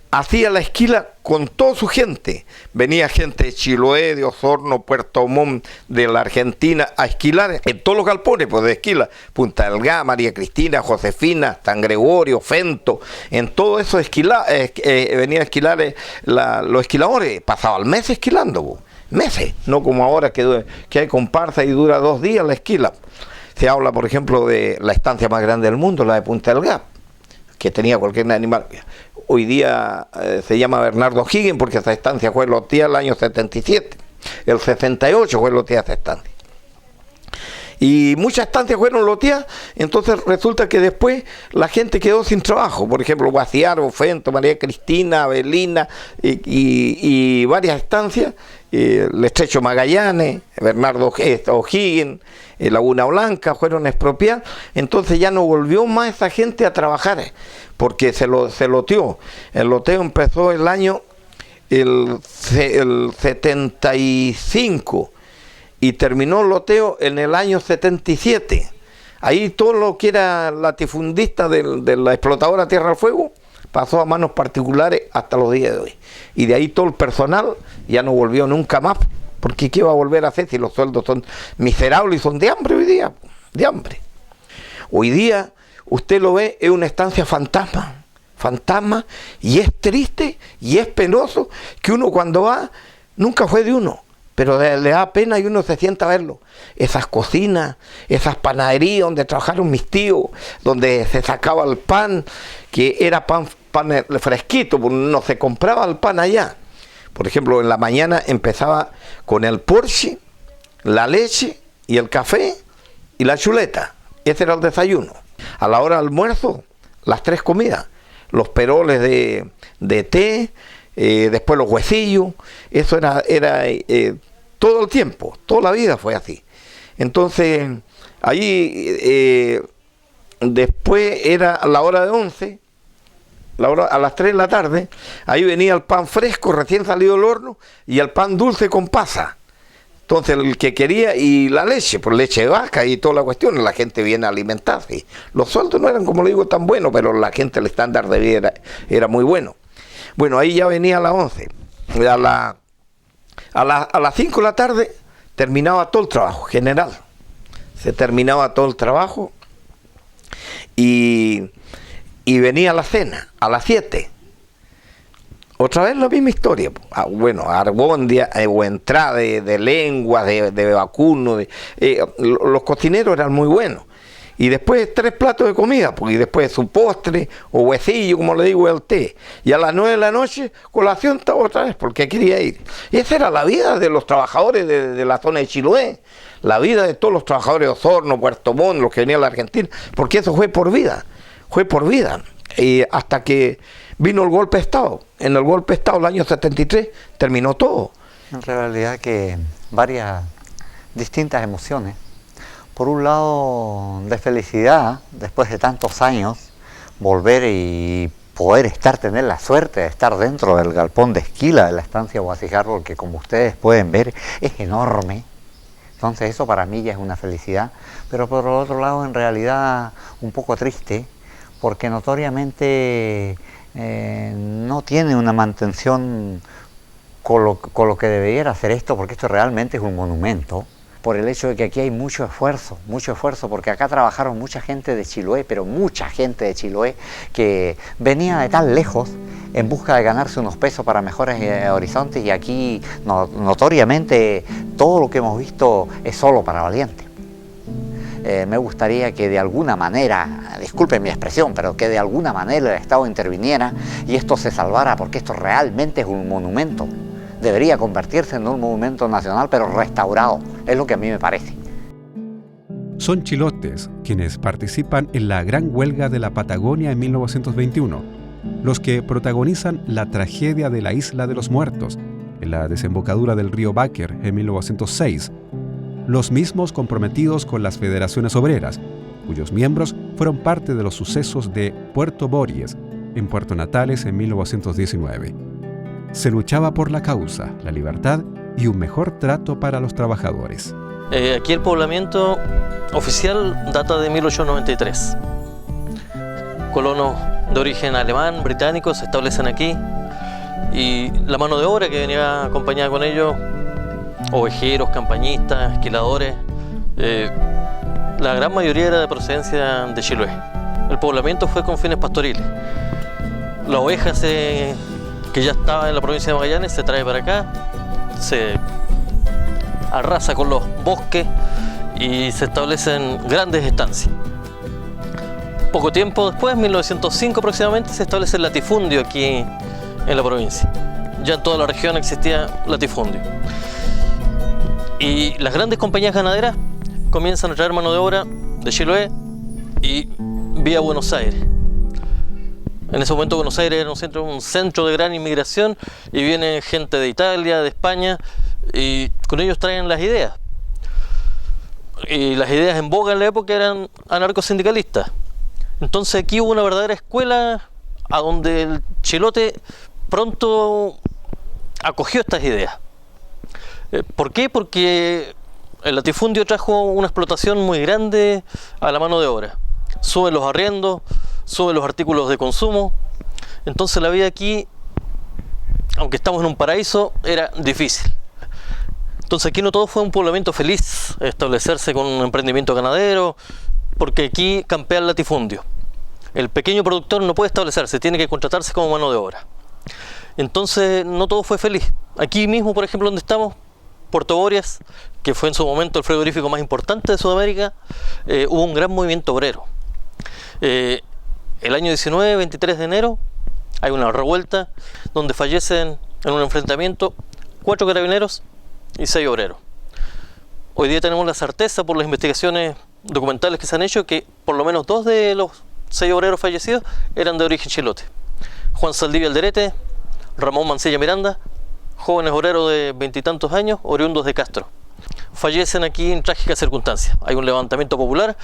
hacía la esquila con toda su gente. Venía gente de Chiloé, de Osorno, Puerto Montt, de la Argentina, a esquilar en todos los galpones, pues de esquila. Punta Delgada, María Cristina, Josefina, San Gregorio, Fento, en todo eso venía a esquilar los esquiladores. Pasaban meses esquilando, pues. Meses, no como ahora que hay comparsa y dura 2 días la esquila. Se habla, por ejemplo, de la estancia más grande del mundo, la de Punta Delgada, que tenía cualquier animal. Hoy día se llama Bernardo O'Higgins porque esa estancia fue loteada el año 77. El 68 fue loteada esa estancia. Y muchas estancias fueron loteadas, entonces resulta que después la gente quedó sin trabajo. Por ejemplo, Guaciaro, Fento, María Cristina, Avelina y varias estancias. El Estrecho Magallanes, Bernardo O'Higgins, Laguna Blanca fueron expropiadas. Entonces ya no volvió más esa gente a trabajar porque se loteó. El loteo empezó el año el 75 y terminó el loteo en el año 77. Ahí todo lo que era latifundista de la explotadora Tierra del Fuego pasó a manos particulares hasta los días de hoy. Y de ahí todo el personal ya no volvió nunca más, porque ¿qué va a volver a hacer si los sueldos son miserables y son de hambre hoy día? De hambre. Hoy día, usted lo ve, es una estancia fantasma, y es triste y es penoso que uno cuando va, nunca fue de uno, pero le da pena y uno se sienta a verlo. Esas cocinas, esas panaderías donde trabajaron mis tíos, donde se sacaba el pan, que era pan fresquito, porque no se compraba el pan allá. Por ejemplo, en la mañana empezaba con el porche, la leche y el café y la chuleta. Ese era el desayuno. A la hora del almuerzo, las 3 comidas. Los peroles de té, después los huesillos. Eso era todo el tiempo, toda la vida fue así. Entonces, ahí después era la hora de 11, a las 3 de la tarde, ahí venía el pan fresco, recién salido del horno, y el pan dulce con pasa. Entonces, el que quería, y la leche, por leche de vaca y toda la cuestión, la gente viene a alimentarse. Los sueldos no eran, como le digo, tan buenos, pero la gente, el estándar de vida era muy bueno. Bueno, ahí ya venía a las 11. A las 5 de la tarde terminaba todo el trabajo general. Se terminaba todo el trabajo y venía la cena a las 7. Otra vez la misma historia. Bueno, arbondia o entrada de lengua, de vacuno. Los cocineros eran muy buenos. Y después 3 platos de comida, y después su postre o huesillo, como le digo, el té. Y a las 9 de la noche, colación otra vez, porque quería ir. Y esa era la vida de los trabajadores de la zona de Chiloé, la vida de todos los trabajadores de Osorno, Puerto Montt, los que venían a la Argentina, porque eso fue por vida. fue por vida. Y hasta que vino el golpe de Estado. En el golpe de Estado, el año 73, terminó todo. En realidad que varias distintas emociones. Por un lado, de felicidad, después de tantos años, volver y poder tener la suerte de estar dentro del galpón de esquila de la estancia Huasicarro, que como ustedes pueden ver es enorme. Entonces eso para mí ya es una felicidad, pero por otro lado en realidad un poco triste, porque notoriamente no tiene una mantención con lo que debería hacer esto, porque esto realmente es un monumento, por el hecho de que aquí hay mucho esfuerzo, porque acá trabajaron mucha gente de Chiloé, pero mucha gente de Chiloé que venía de tan lejos en busca de ganarse unos pesos para mejores horizontes, y aquí notoriamente todo lo que hemos visto es solo para valientes. Me gustaría que de alguna manera, disculpen mi expresión, pero que de alguna manera el Estado interviniera y esto se salvara, porque esto realmente es un monumento. Debería convertirse en un monumento nacional, pero restaurado, es lo que a mí me parece. Son chilotes quienes participan en la Gran Huelga de la Patagonia en 1921, los que protagonizan la tragedia de la Isla de los Muertos, en la desembocadura del río Báquer en 1906, los mismos comprometidos con las federaciones obreras, cuyos miembros fueron parte de los sucesos de Puerto Bories, en Puerto Natales en 1919. Se luchaba por la causa, la libertad y un mejor trato para los trabajadores. Aquí el poblamiento oficial data de 1893. Colonos de origen alemán, británico, se establecen aquí, y la mano de obra que venía acompañada con ellos, ovejeros, campañistas, esquiladores, la gran mayoría era de procedencia de Chiloé. El poblamiento fue con fines pastoriles. La oveja que ya estaba en la provincia de Magallanes se trae para acá, se arrasa con los bosques y se establecen grandes estancias. Poco tiempo después, en 1905 aproximadamente, se establece el latifundio aquí en la provincia. Ya en toda la región existía latifundio. Y las grandes compañías ganaderas comienzan a traer mano de obra de Chiloé y vía Buenos Aires. En ese momento Buenos Aires era un centro de gran inmigración, y viene gente de Italia, de España, y con ellos traen las ideas. Y las ideas en boga en la época eran anarcosindicalistas. Entonces aquí hubo una verdadera escuela a donde el chilote pronto acogió estas ideas. ¿Por qué? Porque el latifundio trajo una explotación muy grande a la mano de obra. Suben los arriendos, suben los artículos de consumo. Entonces la vida aquí, aunque estamos en un paraíso, era difícil. Entonces aquí no todo fue un poblamiento feliz, establecerse con un emprendimiento ganadero, porque aquí campea el latifundio. El pequeño productor no puede establecerse, tiene que contratarse como mano de obra. Entonces no todo fue feliz. Aquí mismo, por ejemplo, donde estamos, Puerto Bories, que fue en su momento el frigorífico más importante de Sudamérica, hubo un gran movimiento obrero. El año 19, 23 de enero, hay una revuelta donde fallecen en un enfrentamiento 4 carabineros y 6 obreros. Hoy día tenemos la certeza, por las investigaciones documentales que se han hecho, que por lo menos 2 de los 6 obreros fallecidos eran de origen chilote. Juan Saldivia Alderete, Ramón Mancilla Miranda, jóvenes obreros de 20 y tantos años, oriundos de Castro. Fallecen aquí en trágicas circunstancias. Hay un levantamiento popular.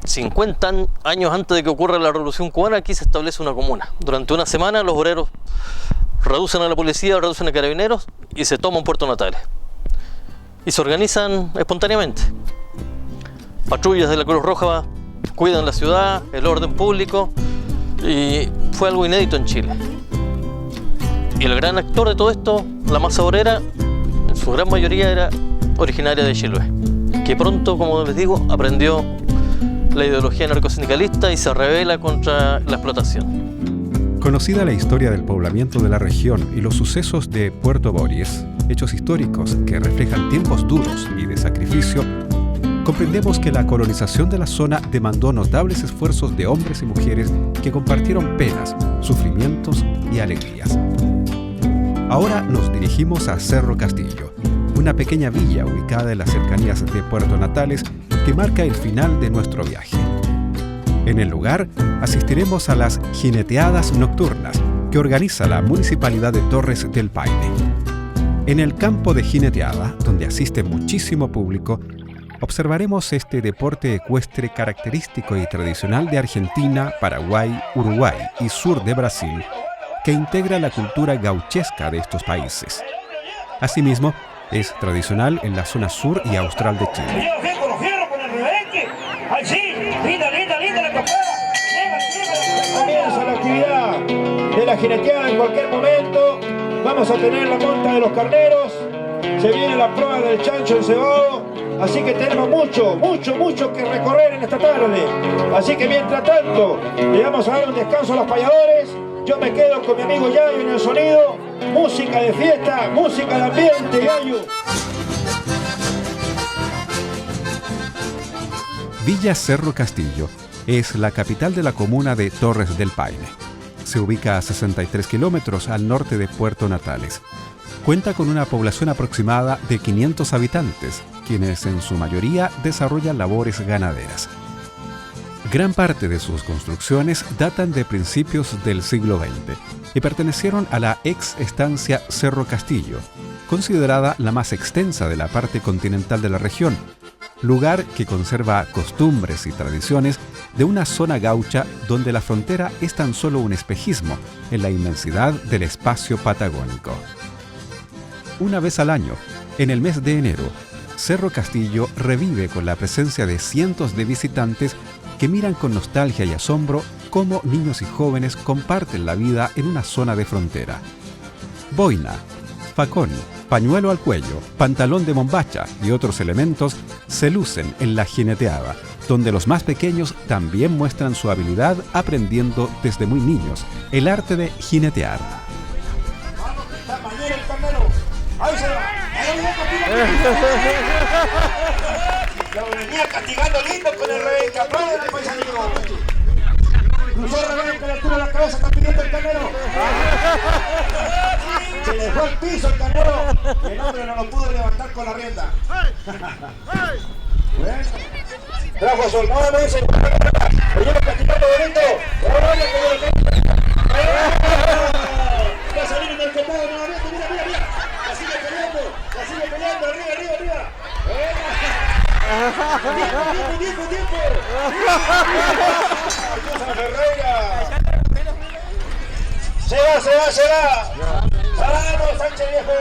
50 años antes de que ocurra la Revolución Cubana, aquí se establece una comuna. Durante una semana los obreros reducen a la policía, reducen a carabineros y se toman Puerto Natales. Y se organizan espontáneamente. Patrullas de la Cruz Roja cuidan la ciudad, el orden público, y fue algo inédito en Chile. Y el gran actor de todo esto, la masa obrera, en su gran mayoría era originaria de Chiloé, que pronto, como les digo, aprendió la ideología anarcosindicalista y se rebela contra la explotación. Conocida la historia del poblamiento de la región y los sucesos de Puerto Bories, hechos históricos que reflejan tiempos duros y de sacrificio, comprendemos que la colonización de la zona demandó notables esfuerzos de hombres y mujeres que compartieron penas, sufrimientos y alegrías. Ahora nos dirigimos a Cerro Castillo, una pequeña villa ubicada en las cercanías de Puerto Natales que marca el final de nuestro viaje. En el lugar asistiremos a las jineteadas nocturnas que organiza la Municipalidad de Torres del Paine. En el campo de jineteada, donde asiste muchísimo público, observaremos este deporte ecuestre característico y tradicional de Argentina, Paraguay, Uruguay y sur de Brasil, que integra la cultura gauchesca de estos países. Asimismo, es tradicional en la zona sur y austral de Chile. Comienza la actividad de la jineteada en cualquier momento. Vamos a tener la monta de los carneros. Se viene la prueba del chancho encebado. Así que tenemos mucho que recorrer en esta tarde. Así que mientras tanto, le vamos a dar un descanso a los payadores. Yo me quedo con mi amigo Yayo en el sonido. Música de fiesta, música de ambiente, Yayo. Villa Cerro Castillo es la capital de la comuna de Torres del Paine. Se ubica a 63 kilómetros al norte de Puerto Natales. Cuenta con una población aproximada de 500 habitantes, quienes en su mayoría desarrollan labores ganaderas. Gran parte de sus construcciones datan de principios del siglo XX y pertenecieron a la ex estancia Cerro Castillo, considerada la más extensa de la parte continental de la región, lugar que conserva costumbres y tradiciones de una zona gaucha donde la frontera es tan solo un espejismo en la inmensidad del espacio patagónico. Una vez al año, en el mes de enero, Cerro Castillo revive con la presencia de cientos de visitantes que miran con nostalgia y asombro cómo niños y jóvenes comparten la vida en una zona de frontera. Boina, facón, pañuelo al cuello, pantalón de bombacha y otros elementos se lucen en la jineteada, donde los más pequeños también muestran su habilidad aprendiendo desde muy niños el arte de jinetear. Lo venía castigando lindo con el rey, que aplaude el paisanito. Cruzó Rebeca con la altura de la cabeza, está pidiendo el carnero. Se le fue al piso el carnero. El hombre no lo pudo levantar con la rienda. Bueno, trajo a su hermano, me dice, lo lleva castigando bonito. Va a salir en el copado nuevamente, mira. La sigue peleando, arriba. ¡Tiempo! Se va. ¡Vamos, Sánchez viejo!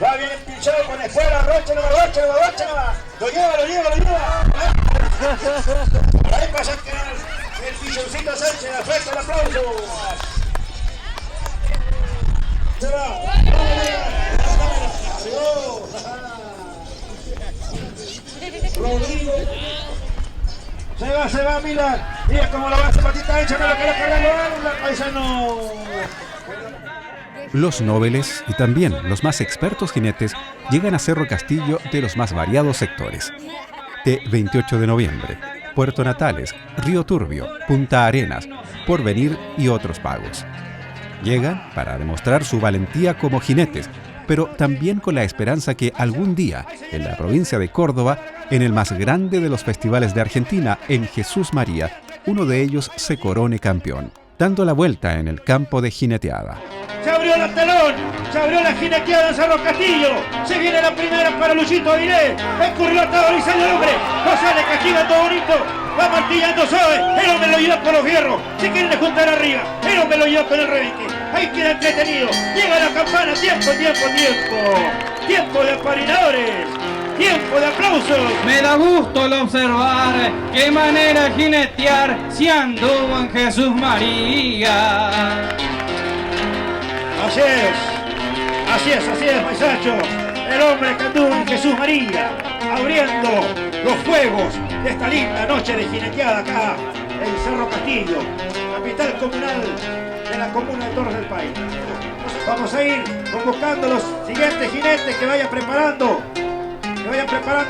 Va bien pinchado con escuela, Rocha no va. Lo lleva. Por ahí pasa que el pichoncito Sánchez, la fuerza, el aplauso. Se va. Rodrigo. Se va, mira cómo lo va a hacer patita hecha, no lo quiero cargar, paisano. Los nobles y también los más expertos jinetes llegan a Cerro Castillo de los más variados sectores. De 28 de noviembre, Puerto Natales, Río Turbio, Punta Arenas, Porvenir y otros pagos. Llegan para demostrar su valentía como jinetes, pero también con la esperanza que algún día, en la provincia de Córdoba, en el más grande de los festivales de Argentina, en Jesús María, uno de ellos se corone campeón, dando la vuelta en el campo de jineteada. Se abrió el telón, se abrió la jineteada en Cerro Castillo, se viene la primera para Luchito Avilés, escurrió atado y sale el hombre, no sale castiga todo bonito, va martillando suave, el hombre lo lleva por los fierros, se quieren juntar arriba, el hombre lo lleva con el rebique, ahí queda entretenido, llega la campana, tiempo de aparinadores, tiempo de aplausos. Me da gusto el observar qué manera jinetear si anduvo en Jesús María. Así es, paisacho. El hombre que anduvo en Jesús María, abriendo los fuegos de esta linda noche de jineteada acá en Cerro Castillo, capital comunal de la comuna de Torres del Paine. Vamos a ir convocando los siguientes jinetes que vayan preparando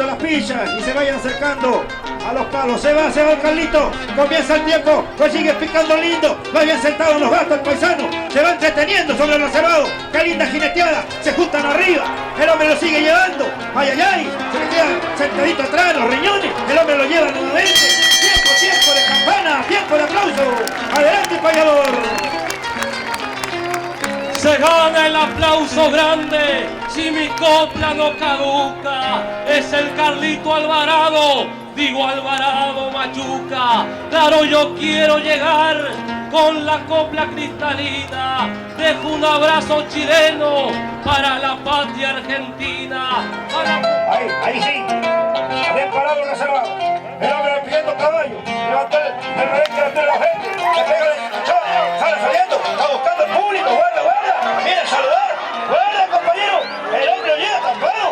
las pillas y se vayan acercando A los palos, se va el Carlito, comienza el tiempo, lo sigue picando lindo, lo bien sentado en los gastos el paisano, se va entreteniendo sobre el reservado, qué linda jineteada, se juntan arriba, el hombre lo sigue llevando, ay, ay, ay, se le queda sentadito atrás, los riñones, el hombre lo lleva nuevamente, tiempo de campana, tiempo de aplauso, adelante payador. Se gana el aplauso grande, si mi copla no caduca, es el Carlito Alvarado, digo Alvarado Machuca, claro yo quiero llegar con la copla cristalina, dejo un abrazo chileno para la patria argentina. Ahí sí, bien parado el reservado, el hombre pidiendo caballo, levanta el rebenque ante la gente, le pega el enganchón, sale saliendo, está buscando el público, guarda, viene a saludar, guarda compañero, el hombre lo llega tampado,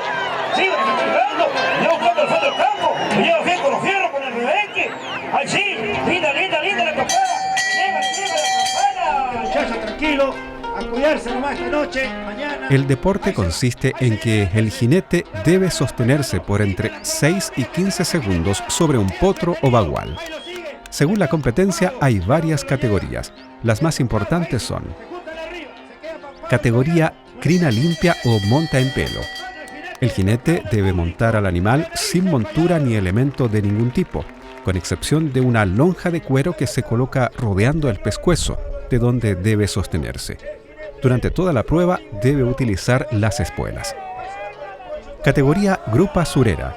sigue tirando, ya buscando el fondo del campo, lo lleva bien con los fierros, con el rebenque, ahí sí, linda la campana, llega la campana, muchachos tranquilo, a cuidarse nomás esta noche, mañana. El deporte consiste en que el jinete debe sostenerse por entre 6 y 15 segundos sobre un potro o bagual. Según la competencia hay varias categorías. Las más importantes son categoría crina limpia o monta en pelo. El jinete debe montar al animal sin montura ni elemento de ningún tipo, con excepción de una lonja de cuero que se coloca rodeando el pescuezo, de donde debe sostenerse. Durante toda la prueba debe utilizar las espuelas. Categoría grupa surera.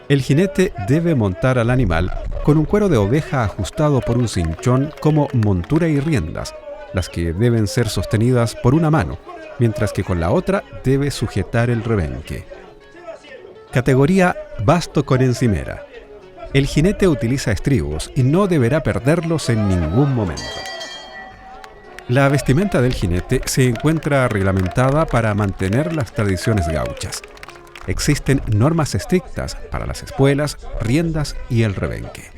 El jinete debe montar al animal con un cuero de oveja ajustado por un cinchón como montura y riendas, las que deben ser sostenidas por una mano, mientras que con la otra debe sujetar el rebenque. Categoría basto con encimera. El jinete utiliza estribos y no deberá perderlos en ningún momento. La vestimenta del jinete se encuentra reglamentada para mantener las tradiciones gauchas. Existen normas estrictas para las espuelas, riendas y el rebenque.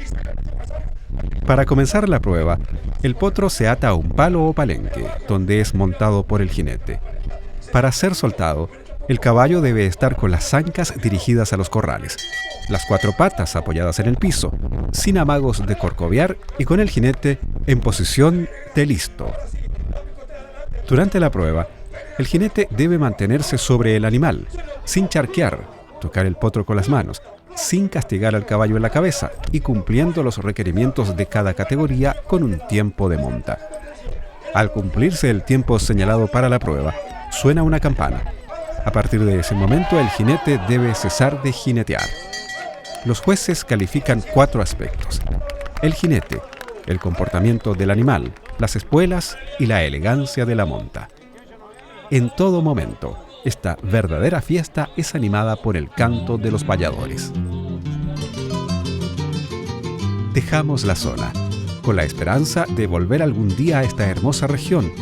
Para comenzar la prueba, el potro se ata a un palo o palenque, donde es montado por el jinete. Para ser soltado, el caballo debe estar con las zancas dirigidas a los corrales, las 4 patas apoyadas en el piso, sin amagos de corcovear y con el jinete en posición de listo. Durante la prueba, el jinete debe mantenerse sobre el animal, sin charquear, tocar el potro con las manos, sin castigar al caballo en la cabeza y cumpliendo los requerimientos de cada categoría con un tiempo de monta. Al cumplirse el tiempo señalado para la prueba, suena una campana. A partir de ese momento, el jinete debe cesar de jinetear. Los jueces califican 4 aspectos: el jinete, el comportamiento del animal, las espuelas y la elegancia de la monta. En todo momento, esta verdadera fiesta es animada por el canto de los payadores. Dejamos la zona, con la esperanza de volver algún día a esta hermosa región,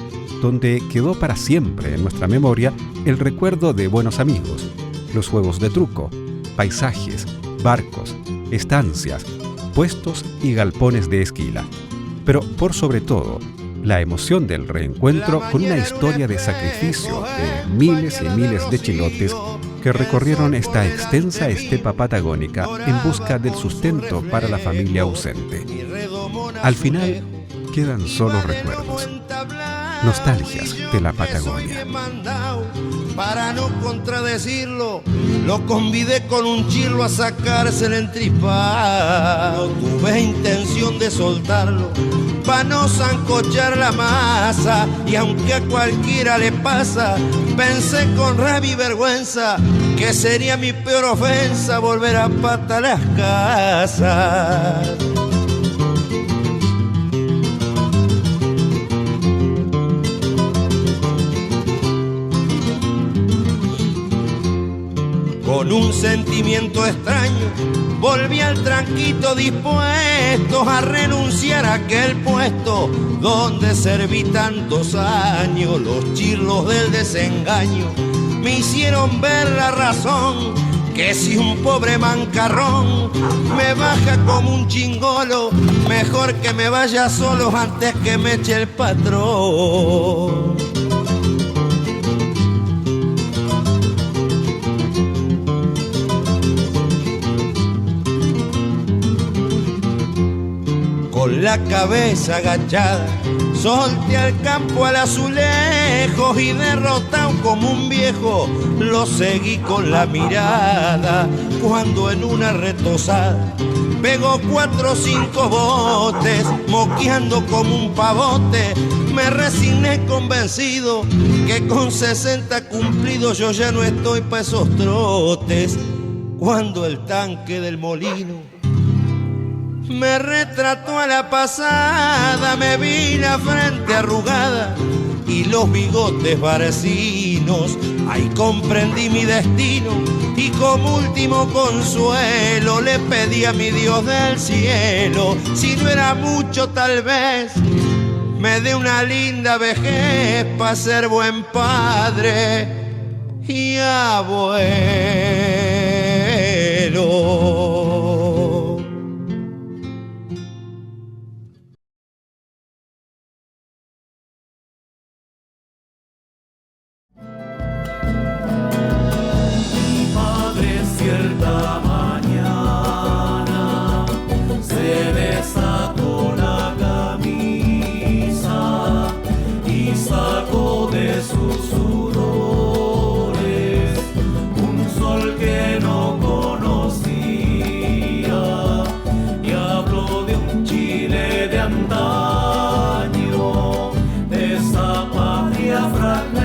donde quedó para siempre en nuestra memoria el recuerdo de buenos amigos, los juegos de truco, paisajes, barcos, estancias, puestos y galpones de esquila. Pero por sobre todo, la emoción del reencuentro con una historia de sacrificio de miles y miles de chilotes que recorrieron esta extensa estepa patagónica en busca del sustento para la familia ausente. Al final, quedan solo recuerdos, nostalgias de la Patagonia. Para no contradecirlo, lo convidé con un chirlo a sacarse el entripado. No tuve intención de soltarlo, pa' no zancochar la masa. Y aunque a cualquiera le pasa, pensé con rabia y vergüenza que sería mi peor ofensa volver a pata las casas. Con un sentimiento extraño volví al tranquito dispuesto a renunciar a aquel puesto donde serví tantos años. Los chirlos del desengaño me hicieron ver la razón, que si un pobre mancarrón me baja como un chingolo, mejor que me vaya solo antes que me eche el patrón. con la cabeza agachada, solté al campo al azulejo y derrotado como un viejo, lo seguí con la mirada, cuando en una retosada pegó 4 o 5 botes, moqueando como un pavote, me resigné convencido que con 60 cumplidos yo ya no estoy pa' esos trotes, cuando el tanque del molino me retrató a la pasada, me vi la frente arrugada y los bigotes barcinos. Ahí comprendí mi destino y como último consuelo le pedí a mi Dios del cielo, si no era mucho tal vez me dé una linda vejez pa' ser buen padre y abuelo. Cierta mañana se desató la camisa y sacó de sus sudores un sol que no conocía y habló de un Chile de antaño, de esa patria fragmentada